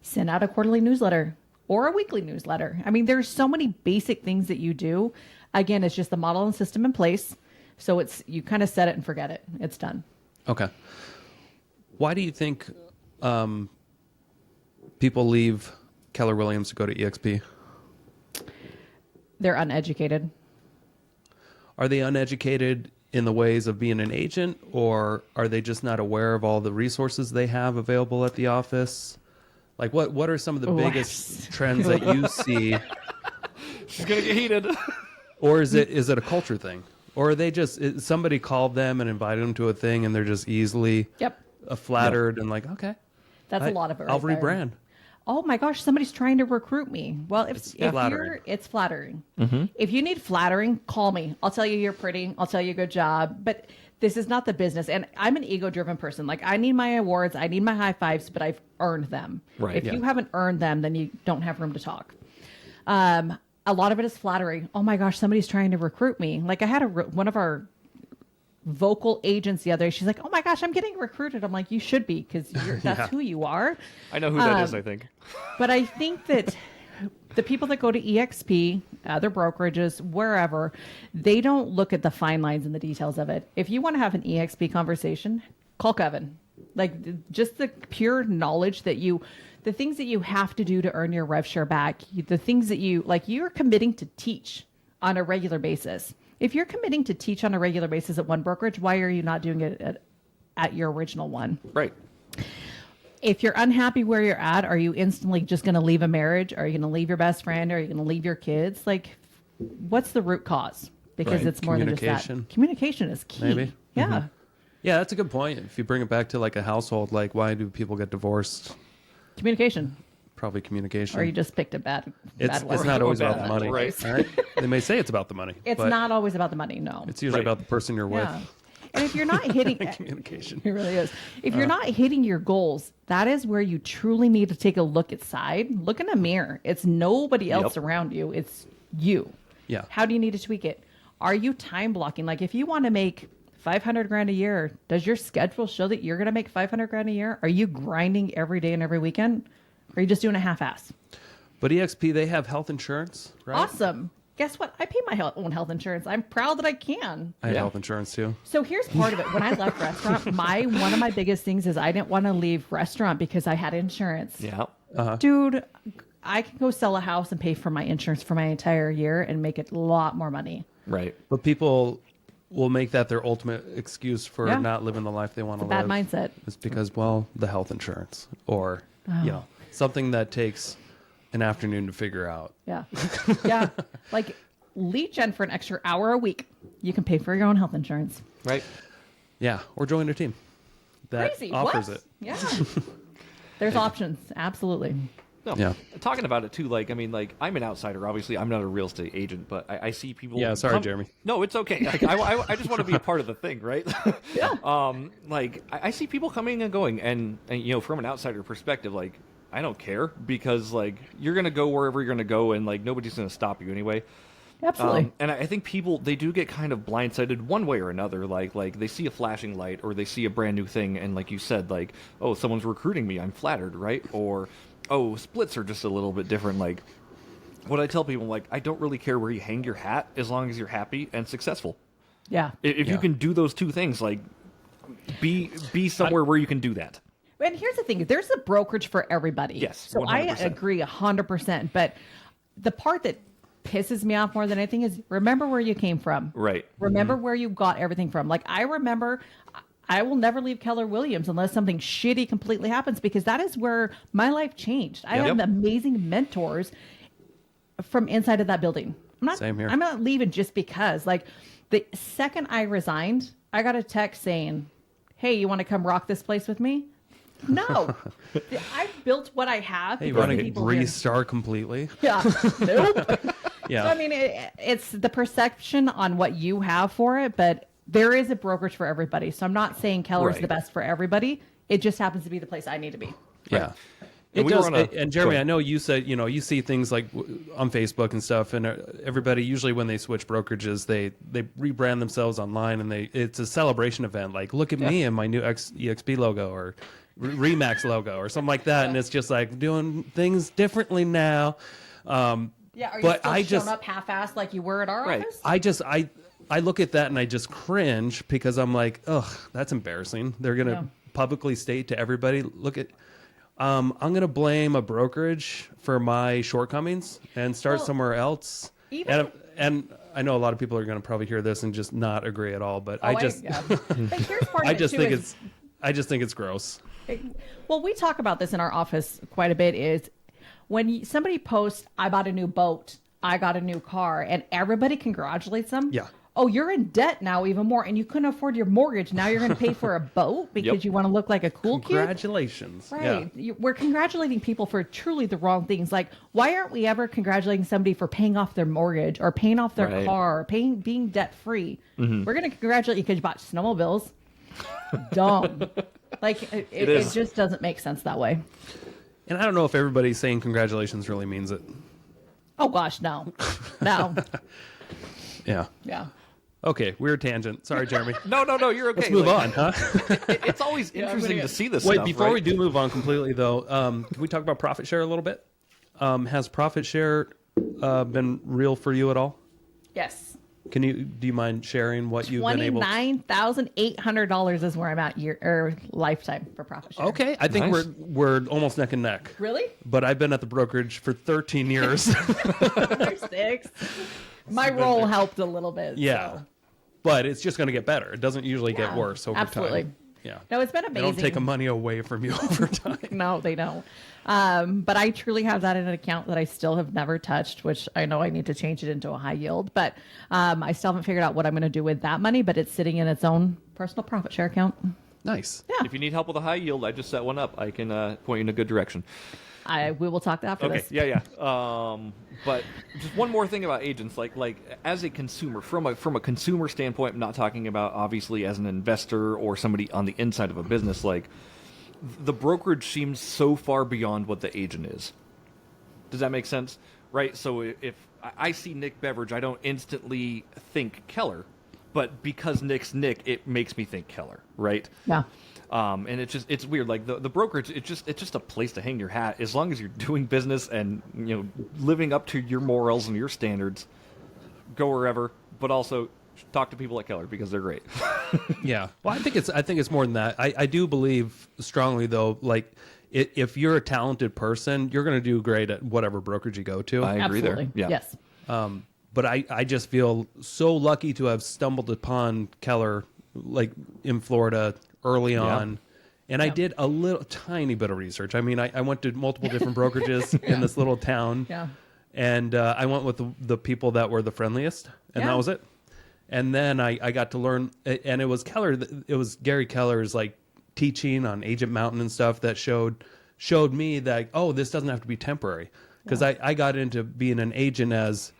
Send out a quarterly newsletter or a weekly newsletter. I mean, there's so many basic things that you do. Again, it's just the model and system in place. So you kind of set it and forget it. It's done. Okay. Why do you think people leave Keller Williams to go to EXP? They're uneducated. Are they uneducated in the ways of being an agent, or are they just not aware of all the resources they have available at the office? Like, what are some of the biggest trends that you see? She's gonna get heated. Or is it a culture thing? Or are they just somebody called them and invited them to a thing and they're just easily flattered and like, okay, that's a lot of it. I'll right there. rebrand. Oh my gosh, somebody's trying to recruit me. Well, it's flattering. It's flattering. Mm-hmm. If you need flattering, call me. I'll tell you you're pretty. I'll tell you good job. But this is not the business. And I'm an ego-driven person. Like, I need my awards, I need my high fives, but I've earned them. Right. If you haven't earned them, then you don't have room to talk. A lot of it is flattering. Oh my gosh, somebody's trying to recruit me. Like, I had one of our vocal agents the other day. She's like, oh my gosh, I'm getting recruited. I'm like, you should be, because that's who you are. I know who that is, I think. But I think that the people that go to EXP, other brokerages, wherever, they don't look at the fine lines and the details of it. If you want to have an EXP conversation, call Kevin. Like, just the pure knowledge that the things that you have to do to earn your rev share back, the things that you're committing to teach on a regular basis. If you're committing to teach on a regular basis at one brokerage, why are you not doing it at your original one? Right. If you're unhappy where you're at, are you instantly just going to leave a marriage? Are you going to leave your best friend? Are you going to leave your kids? Like, what's the root cause? Because it's more than just that. Communication is key. Maybe. Yeah. Mm-hmm. Yeah, that's a good point. If you bring it back to like a household, like, why do people get divorced? Communication. Probably communication. Or you just picked a bad It's word. not always about the money. Right. All right? They may say it's about the money. It's not always about the money, no. It's usually about the person you're with. Yeah. And if you're not hitting Communication. it really is. If you're not hitting your goals, that is where you truly need to take a look inside. Look in a mirror. It's nobody else around you. It's you. Yeah. How do you need to tweak it? Are you time blocking? Like, if you want to make $500,000 a year, does your schedule show that you're going to make $500,000 a year? Are you grinding every day and every weekend? Or are you just doing a half-ass? But EXP, they have health insurance, right? Awesome. Guess what? I pay my own health insurance. I'm proud that I can. I have health insurance too. So here's part of it. When I left restaurant, one of my biggest things is I didn't want to leave restaurant because I had insurance. Yeah. Dude, I can go sell a house and pay for my insurance for my entire year and make a lot more money. Right. But people will make that their ultimate excuse for not living the life they want to live. Bad mindset. It's because, well, the health insurance or, something that takes an afternoon to figure out. Yeah. Yeah. Like, lead gen for an extra hour a week. You can pay for your own health insurance. Right. Yeah. Or join a team that Crazy. offers What? it. Yeah. There's options. Absolutely. No. Yeah. Talking about it too, like, I mean, like, I'm an outsider. Obviously, I'm not a real estate agent, but I see people. Yeah, sorry, Jeremy. No, it's okay. Like, I just want to be a part of the thing, right? Yeah. Like, I see people coming and going, and from an outsider perspective, like, I don't care, because like, you're gonna go wherever you're gonna go, and like, nobody's gonna stop you anyway. Absolutely. And I think people, they do get kind of blindsided one way or another. Like they see a flashing light, or they see a brand new thing, and like you said, like, oh, someone's recruiting me, I'm flattered, right? Or, oh, splits are just a little bit different. Like, what I tell people, like, I don't really care where you hang your hat as long as you're happy and successful. Yeah. If you can do those two things, like, be somewhere where you can do that. And here's the thing. There's a brokerage for everybody. Yes, So 100%. I agree 100%. But the part that pisses me off more than anything is, remember where you came from. Right. Remember where you got everything from. Like, I remember, I will never leave Keller Williams unless something shitty completely happens, because that is where my life changed. I have amazing mentors from inside of that building. Same here. I'm not leaving just because. Like, the second I resigned, I got a text saying, hey, you want to come rock this place with me? No. I've built what I have. Hey, you because want of to people here. restart completely? Yeah. Nope. Yeah. So, I mean, it's the perception on what you have for it, but there is a brokerage for everybody. So I'm not saying Keller's the best for everybody. It just happens to be the place I need to be. Yeah. And It we were does. on a- And Jeremy, go I know you said, you see things like on Facebook and stuff, and everybody usually when they switch brokerages, they rebrand themselves online, and it's a celebration event. Like, look at me and my new EXP logo or Remax logo or something like that. And it's just like doing things differently now. Yeah. Are you But still showing up half-assed like you were at our office? I look at that and I just cringe, because I'm like, ugh, that's embarrassing. They're going to publicly state to everybody, look at, I'm going to blame a brokerage for my shortcomings and start somewhere else. even- And I know a lot of people are going to probably hear this and just not agree at all, but But here's part of I it just too think is- I just think it's gross. Well, we talk about this in our office quite a bit. Is when somebody posts, "I bought a new boat, I got a new car," and everybody congratulates them. Yeah. Oh, you're in debt now even more, and you couldn't afford your mortgage. Now you're going to pay for a boat because you want to look like a cool kid. Congratulations. Right. Yeah. We're congratulating people for truly the wrong things. Like, why aren't we ever congratulating somebody for paying off their mortgage or paying off their car, or being debt free? We're going to congratulate you because you bought snowmobiles. Dumb. Like, it just doesn't make sense that way. And I don't know if everybody saying congratulations really means it. Oh, gosh, no. No. Yeah. Yeah. Okay, weird tangent. Sorry, Jeremy. No, you're okay. Let's move on, huh? It's always interesting to see this Wait, stuff, before right? we do move on completely, though, can we talk about profit share a little bit? Has profit share been real for you at all? Yes. Do you mind sharing what you've been able to? $29,800 is where I'm at lifetime for profit share. Okay, I think Nice. we're almost neck and neck. Really? But I've been at the brokerage for 13 years. There's 6. My role helped a little bit. Yeah. So. But it's just going to get better. It doesn't usually get worse over absolutely. time. Yeah. No, it's been They amazing. don't take money away from you over time. No, they don't. But I truly have that in an account that I still have never touched, which I know I need to change it into a high yield. But I still haven't figured out what I'm going to do with that money, but it's sitting in its own personal profit share account. Nice. Yeah. If you need help with a high yield, I just set one up. I can point you in a good direction. We will talk after Okay. this. Yeah. But just one more thing about agents, like as a consumer, from a consumer standpoint, I'm not talking about obviously as an investor or somebody on the inside of a business. Like, the brokerage seems so far beyond what the agent is. Does that make sense? Right. So if I see Nick Beveridge, I don't instantly think Keller, but because Nick's Nick, it makes me think Keller. Right. Yeah. And it's weird. Like the brokerage, it's just a place to hang your hat. As long as you're doing business and living up to your morals and your standards, go wherever. But also talk to people at Keller because they're great. Yeah. Well, I think it's more than that. I do believe strongly though, like if you're a talented person, you're going to do great at whatever brokerage you go to. I agree Absolutely. there. Yeah. Yes. But I just feel so lucky to have stumbled upon Keller, like in Florida early on. And I did a tiny bit of research. I mean, I went to multiple different brokerages in this little town. Yeah. And I went with the people that were the friendliest, and that was it. And then I got to learn, and it was Keller. It was Gary Keller's like teaching on Agent Mountain and stuff that showed me that, oh, this doesn't have to be temporary. Because I got into being an agent as,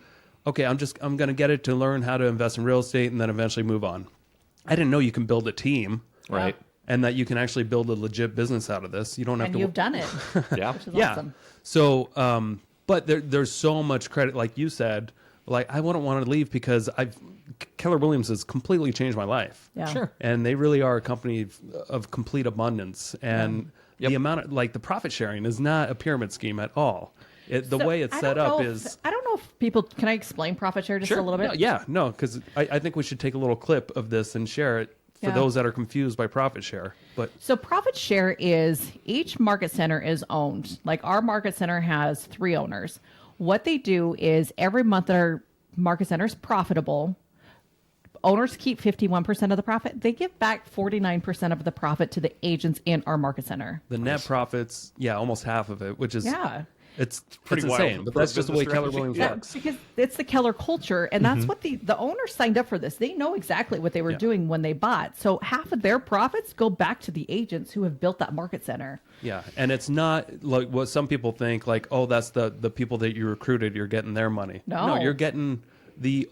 okay, I'm going to get it to learn how to invest in real estate and then eventually move on. I didn't know you can build a team. Right. And that you can actually build a legit business out of this. You don't have And to. you've done it. Yeah. Which is Yeah. awesome. So, but there's so much credit, like you said. Like I wouldn't want to leave because Keller Williams has completely changed my life. Yeah. Sure. And they really are a company of complete abundance. And the amount of the profit sharing is not a pyramid scheme at all. The So, way it's I set don't up know is. I don't know if people. Can I explain profit share just a little bit? No, because I think we should take a little clip of this and share it for those that are confused by profit share. But So profit share is each market center is owned. Like our market center has 3 owners. What they do is every month that our market center is profitable, owners keep 51% of the profit. They give back 49% of the profit to the agents in our market center. the net profits, almost half of it, which is It's pretty insane, wild but for that's a just the way business Keller strategy. Williams Yeah, works. because it's the Keller culture, and that's what the owners signed up for this. They know exactly what they were doing when they bought. So half of their profits go back to the agents who have built that market center. Yeah, and it's not like what some people think, like, oh, that's the people that you recruited, you're getting their money. No. You're getting the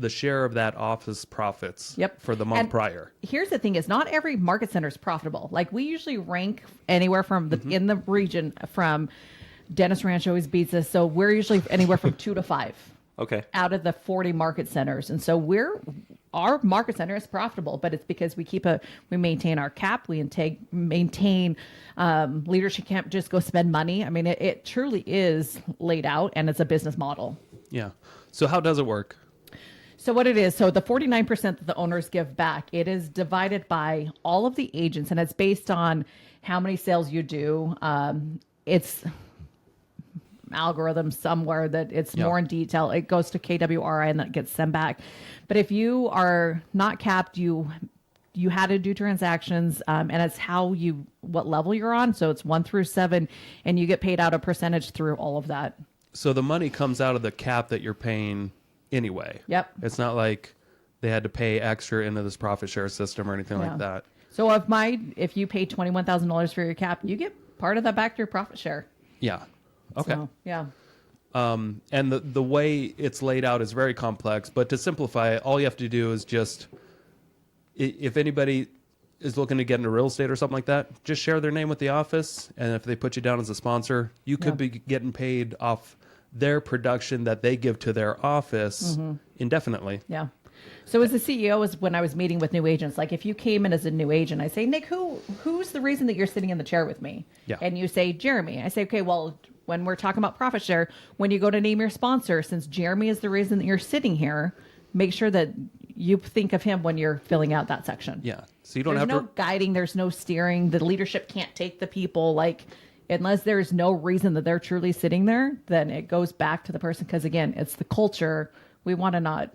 share of that office profits for the month And prior. Here's the thing: is not every market center is profitable. Like we usually rank anywhere from in the region from. Dennis Ranch always beats us, so we're usually anywhere from 2 to 5. Okay. Out of the 40 market centers, and so our market center is profitable, but it's because we maintain our cap, we maintain leadership can't just go spend money. I mean, it truly is laid out, and it's a business model. Yeah. So how does it work? So what it is, so the 49% that the owners give back, it is divided by all of the agents, and it's based on how many sales you do. algorithm somewhere that it's more in detail. It goes to KWRI and that gets sent back. But if you are not capped, you had to do transactions, and it's what level you're on. So it's 1 through 7, and you get paid out a percentage through all of that. So the money comes out of the cap that you're paying anyway. Yep. It's not like they had to pay extra into this profit share system or anything like that. So if you pay $21,000 for your cap, you get part of that back to your profit share. Yeah. Okay. So, yeah. And the way it's laid out is very complex, but to simplify it, all you have to do is just, if anybody is looking to get into real estate or something like that, just share their name with the office. And if they put you down as a sponsor, you could be getting paid off their production that they give to their office indefinitely. Yeah. So as a CEO, is when I was meeting with new agents, like if you came in as a new agent, I say, Nick, who's the reason that you're sitting in the chair with me? Yeah. And you say, Jeremy. I say, okay, well, when we're talking about profit share, when you go to name your sponsor, since Jeremy is the reason that you're sitting here, make sure that you think of him when you're filling out that section. Yeah. So you don't There's have no guiding. There's no steering. The leadership can't take the people. Like, unless there's no reason that they're truly sitting there, then it goes back to the person. Because again, it's the culture. We want to not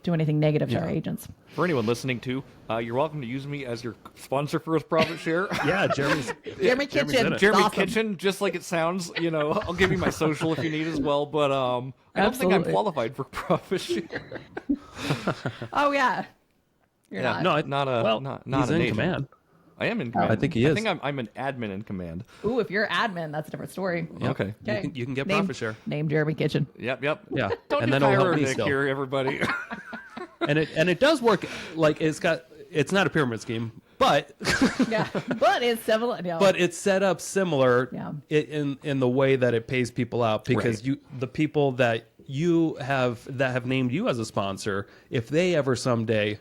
do anything negative to our agents. For anyone listening too, you're welcome to use me as your sponsor for a profit share. Yeah, Jeremy Kitchen. Jeremy Awesome. Kitchen, just like it sounds. I'll give you my social if you need as well. But I don't think I'm qualified for profit share. Oh yeah, you're not. No, not he's an in agent. command. I am in command. I think he is. I think I'm an admin in command. Ooh, if you're admin, that's a different story. Yep. Okay. You can get profit share. Name Jeremy Kitchen. Yep. Yeah. Don't And do then it'll Kyra help or me Nick still. here, everybody. And it does work. Like it's not a pyramid scheme, but Yeah, but it's similar. No. but it's set up similar Yeah. in the way that it pays people out, because Right. the people that have named you as a sponsor, if they ever someday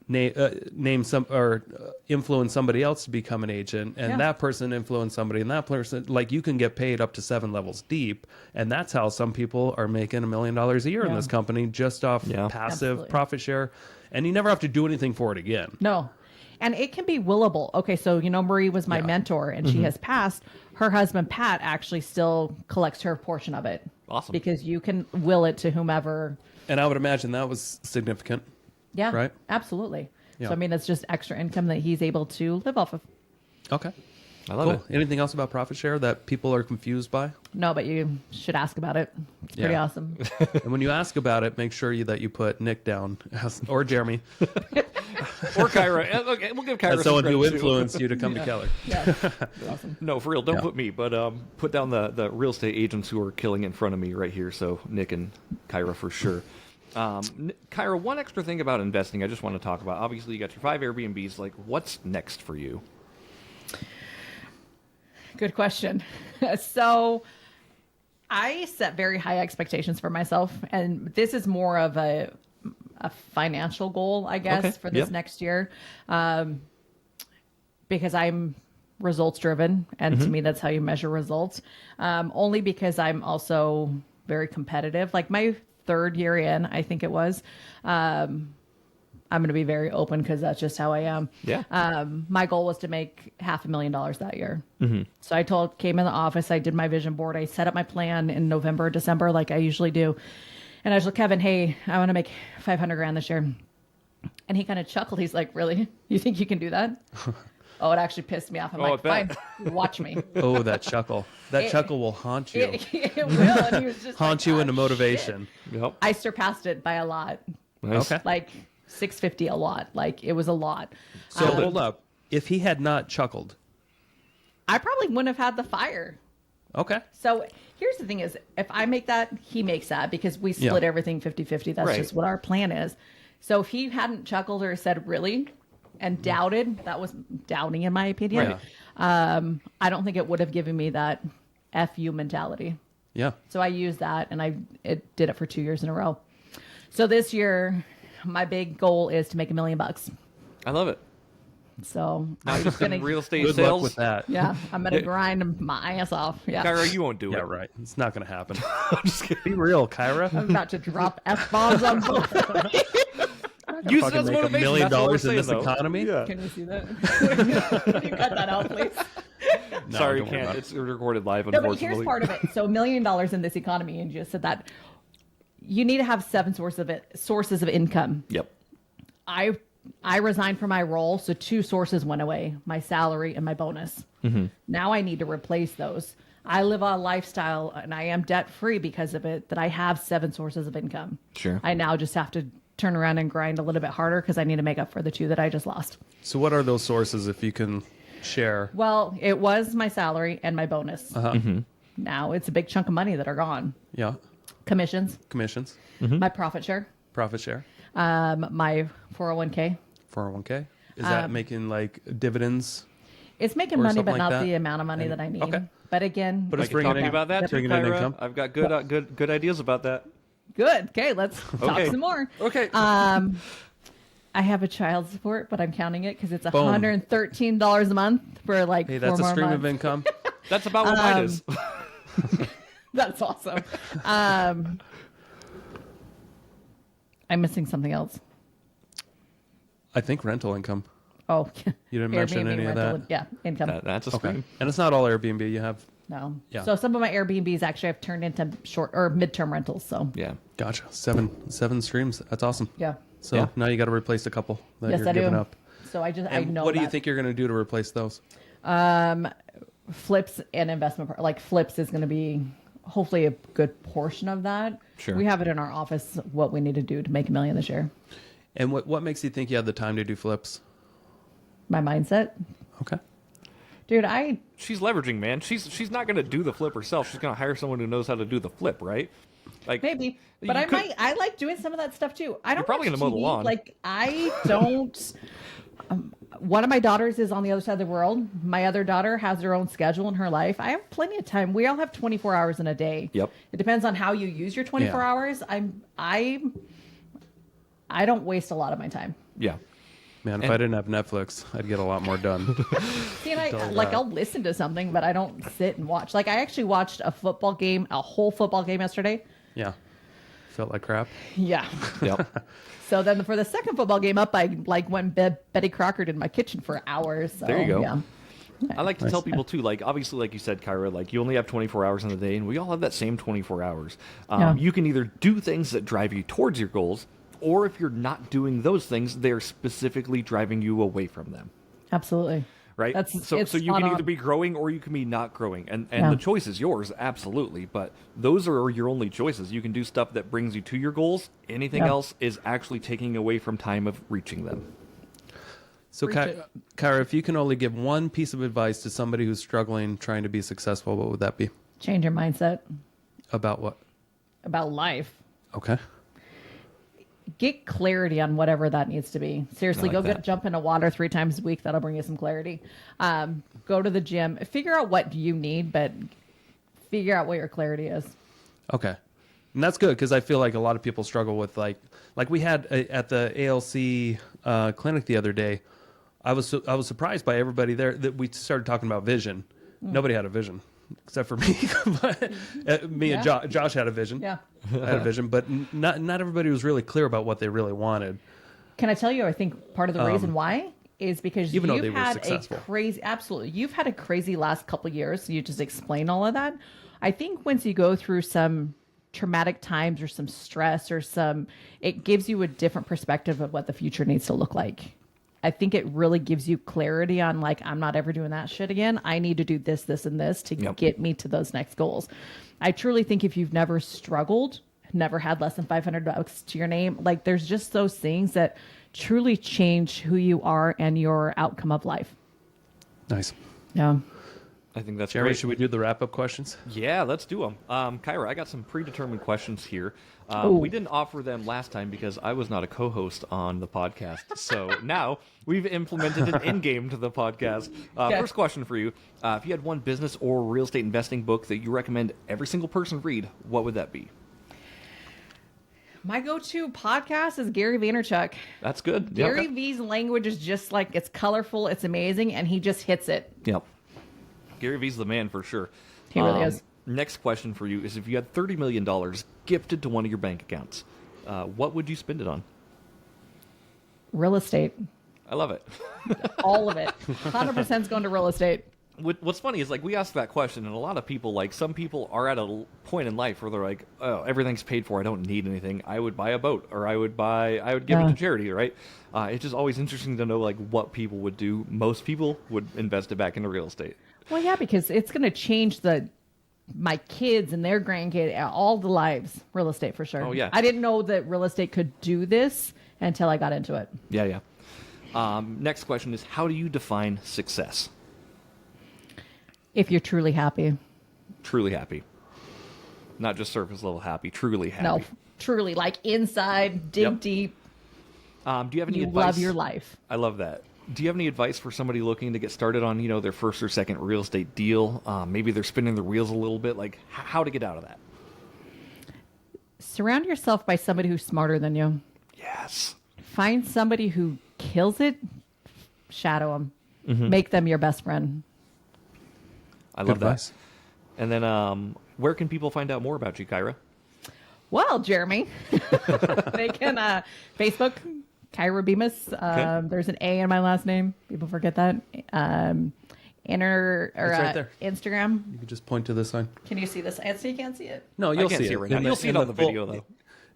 name some or influence somebody else to become an agent, and that person influence somebody, and that person, like, you can get paid up to 7 levels deep, and that's how some people are making $1 million a year in this company just off passive Absolutely. profit share, and you never have to do anything for it again. No. And it can be willable. Okay, so Marie was my mentor and she has passed. Her husband, Pat, actually still collects her portion of it. Awesome. Because you can will it to whomever. And I would imagine that was significant. Yeah, Right? absolutely. Yeah. So, it's just extra income that he's able to live off of. Okay. I love Cool. it. Anything else about profit share that people are confused by? No, but you should ask about it. It's pretty Yeah. awesome. And when you ask about it, make sure that you put Nick down or Jeremy Or Kyra. Okay, we'll give Kyra as someone some who credit, too. influenced you to come to Keller. Yeah, awesome. No, for real. Don't put me, but put down the real estate agents who are killing in front of me right here. So Nick and Kyra for sure. Kyra, one extra thing about investing I just want to talk about. Obviously, you got your 5 Airbnbs. Like, what's next for you? Good question. So I set very high expectations for myself, and this is more of a financial goal, I guess, Okay. for this Yep. next year, because I'm results driven, and to me, that's how you measure results. Only because I'm also very competitive. Like my 3rd year in, I think it was. I'm going to be very open because that's just how I am. Yeah. My goal was to make $500,000 that year. So I came in the office, I did my vision board, I set up my plan in November, December, like I usually do. And I was like, Kevin, hey, I want to make $500,000 this year. And he kind of chuckled. He's like, really? You think you can do that? Oh, it actually pissed me off. I'm like, I fine, bet. watch me. Oh, that chuckle. That chuckle will haunt you. It will. And he was just Haunt like, you "Ah, into motivation. Yep. I surpassed it by a lot. Nice. Okay. Like 650 a lot. Like it was a lot. So hold up. If he had not chuckled. I probably wouldn't have had the fire. Okay. So here's the thing is, if I make that, he makes that because we split Yeah. everything 50-50. That's Right. just what our plan is. So if he hadn't chuckled or said really and doubted, that was doubting in my opinion. Right. I don't think it would have given me that FU mentality. Yeah. So I used that and it did it for 2 years in a row. So this year, my big goal is to make $1 million. I love it. So Not I'm just gonna, in real estate Good sales. luck with that. yeah, I'm gonna grind my ass off. Yeah, Kyra, you won't do Yeah, it. right. It's not going to happen. I'm just kidding. Be real, Kyra. I'm about to drop F bombs on both. Use it Fucking as make $1 motivation. million That's what we're in saying, this though. economy. Yeah. Can you see that? Can you cut that out, please? Sorry, don't worry about can't. it. It's recorded live, No, but unfortunately. here's part of it. So $1 million in this economy, and you just said that you need to have 7 sources of income. Yep. I resigned from my role, so 2 sources went away: my salary and my bonus. Now I need to replace those. I live a lifestyle, and I am debt free because of it, that I have 7 sources of income. Sure. I now just have to turn around and grind a little bit harder because I need to make up for the 2 that I just lost. So what are those sources, if you can share? Well, it was my salary and my bonus. Now it's a big chunk of money that are gone. Yeah. Commissions, Commissions, my profit share, profit share, my 401k. 401k. Is that making like dividends? It's making Or money, something but like not that? the amount of money that I need. Okay. But again, But I it's can bringing talk to you in- about that, too, bringing in Kyra. income. I've got good ideas about that. good. Okay, let's talk Okay. some more. Okay. I have a child support, but I'm counting it because it's Boom. $113 a month for like Hey, 4 that's a more stream months. of income. That's about what mine is. That's awesome. I'm missing something else. I think rental income. Oh, You didn't mention Airbnb any of rental. that. Yeah, income. That's a Okay. stream. And it's not all Airbnb. You have. No. Yeah. So some of my Airbnbs actually I've turned into short or midterm rentals. So Yeah. Gotcha. Seven streams. That's awesome. yeah. So Yeah. now you got to replace a couple that Yes, you're I do. giving up. So I And know what do you that. think you're going to do to replace those? Flips and investment, like flips is going to be hopefully a good portion of that. Sure. We have it in our office, what we need to do to make $1 million this year. And what makes you think you have the time to do flips? My mindset. Okay. Dude, She's leveraging, man. She's not going to do the flip herself. She's going to hire someone who knows how to do the flip, right? Like maybe, but I like doing some of that stuff too. I don't probably watch gonna mow the TV. lawn. Like I don't. One of my daughters is on the other side of the world. My other daughter has her own schedule in her life. I have plenty of time. We all have 24 hours in a day. Yep. It depends on how you use your 24 Yeah. hours. I don't waste a lot of my time. Yeah. Man, if I didn't have Netflix, I'd get a lot more done. See, and I'll listen to something, but I don't sit and watch. Like I actually watched a whole football game yesterday. Yeah. Felt like crap. Yeah. Yep. So then for the second football game up, I went Betty Crocker in my kitchen for hours. So, There you go. Yeah. I like to tell people too, like obviously, like you said, Kyra, like you only have 24 hours in the day, and we all have that same 24 hours. Yeah. You can either do things that drive you towards your goals, or if you're not doing those things, they're specifically driving you away from them. Absolutely. Right? It's So you spot can either on. be growing or you can be not growing. And Yeah. the choice is yours, absolutely. But those are your only choices. You can do stuff that brings you to your goals. Anything Yeah. else is actually taking away from time of reaching them. So, Preach it. Kyra, if you can only give one piece of advice to somebody who's struggling trying to be successful, what would that be? Change your mindset About what? about life. Okay. Get clarity on whatever that needs to be. Seriously, I go like that. jump into water 3 times a week. That'll bring you some clarity. Go to the gym. Figure out what you need, but figure out what your clarity is. Okay. And that's good because I feel like a lot of people struggle with like we had at the ALC clinic the other day. I was surprised by everybody there that we started talking about vision. Nobody had a vision except for me. But, me and Josh had a vision. Yeah. I had a vision, but not everybody was really clear about what they really wanted. Can I tell you, I think part of the reason why is because even though you've they were had successful. you've had a crazy last couple of years. You just explained all of that. I think once you go through some traumatic times or some stress or it gives you a different perspective of what the future needs to look like. I think it really gives you clarity on like, I'm not ever doing that shit again. I need to do this, this, and this to Yep. get me to those next goals. I truly think if you've never struggled, never had less than $500 to your name, like there's just those things that truly change who you are and your outcome of life. Nice. Yeah. I think that's Jeremy, great. should we do the wrap-up questions? Yeah, let's do them. Kyra, I got some predetermined questions here. Ooh. We didn't offer them last time because I was not a co-host on the podcast. So now we've implemented an in-game to the podcast. Okay. First question for you. If you had one business or real estate investing book that you recommend every single person read, what would that be? My go-to podcast is Gary Vaynerchuk. That's good. Yep. Gary V's language is just like, it's colorful, it's amazing, and he just hits it. Yep. Gary V's the man for sure. He really is. Next question for you is if you had $30 million gifted to one of your bank accounts, what would you spend it on? Real estate. I love it. All of it. 100% is going to real estate. What's funny is, like, we asked that question, and a lot of people, like, some people are at a point in life where they're like, oh, everything's paid for, I don't need anything. I would buy a boat, or I would give it to charity, right? It's just always interesting to know, like, what people would do. Most people would invest it back into real estate. Well, yeah, because it's going to change my kids and their grandkids, all the lives, real estate for sure. Oh, yeah. I didn't know that real estate could do this until I got into it. Yeah. Next question is, how do you define success? If you're truly happy. Truly happy. Not just surface level happy, truly happy. No, truly, like inside, dig deep. Do you have any you advice? love your life. I love that. Do you have any advice for somebody looking to get started on, their first or second real estate deal? Maybe they're spinning their wheels a little bit, like how to get out of that? Surround yourself by somebody who's smarter than you. Yes. Find somebody who kills it. Shadow them. Mm-hmm. Make them your best friend. I love that. advice. And then where can people find out more about you, Kyra? Well, Jeremy, they can Facebook, Kyra Bemis. Okay. There's an A in my last name. People forget that. It's right there. Instagram. You can just point to this sign. Can you see this? So you can't see it. No, I you'll can't see see it it right now. In You'll see in it on the full- video,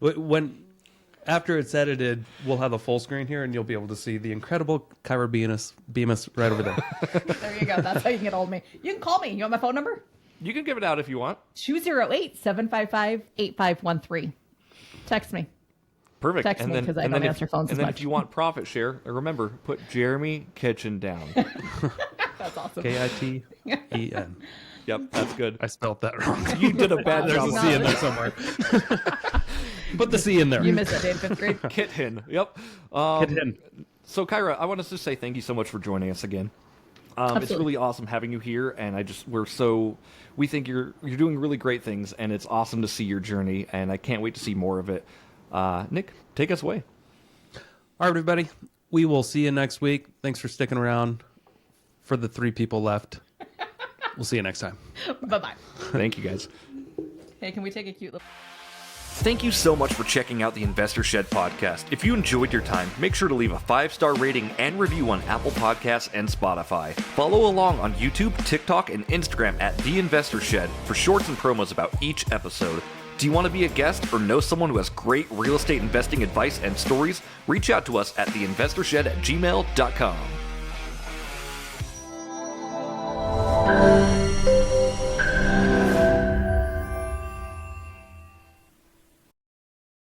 though. After it's edited, we'll have a full screen here, and you'll be able to see the incredible Kyra Bemis right over there. There you go. That's how you can get hold of me. You can call me. You want my phone number? You can give it out if you want. 208-755-8513. Text me. Perfect. Text me, 'cause I don't answer phones as And then much. if you want profit share, remember, put Jeremy Kitchen down. That's awesome. Kiten. Yep, that's good. I spelled that wrong. You did a bad There's job. a C in there somewhere. Put the C in there. You missed it, Dave. 5th grade. Kitchen. Yep. Kitten. So, Kyra, I want us to say thank you so much for joining us again. It's Absolutely. really awesome having you here, and we think you're doing really great things, and it's awesome to see your journey, and I can't wait to see more of it. Nick, take us away. All right, everybody. We will see you next week. Thanks for sticking around. For the 3 people left, we'll see you next time. Bye-bye. Thank you, guys. Hey, can we take a cute little... Thank you so much for checking out the Investor Shed podcast. If you enjoyed your time, make sure to leave a 5-star rating and review on Apple Podcasts and Spotify. Follow along on YouTube, TikTok, and Instagram at The Investor Shed for shorts and promos about each episode. Do you want to be a guest or know someone who has great real estate investing advice and stories? Reach out to us at theinvestorshed@gmail.com.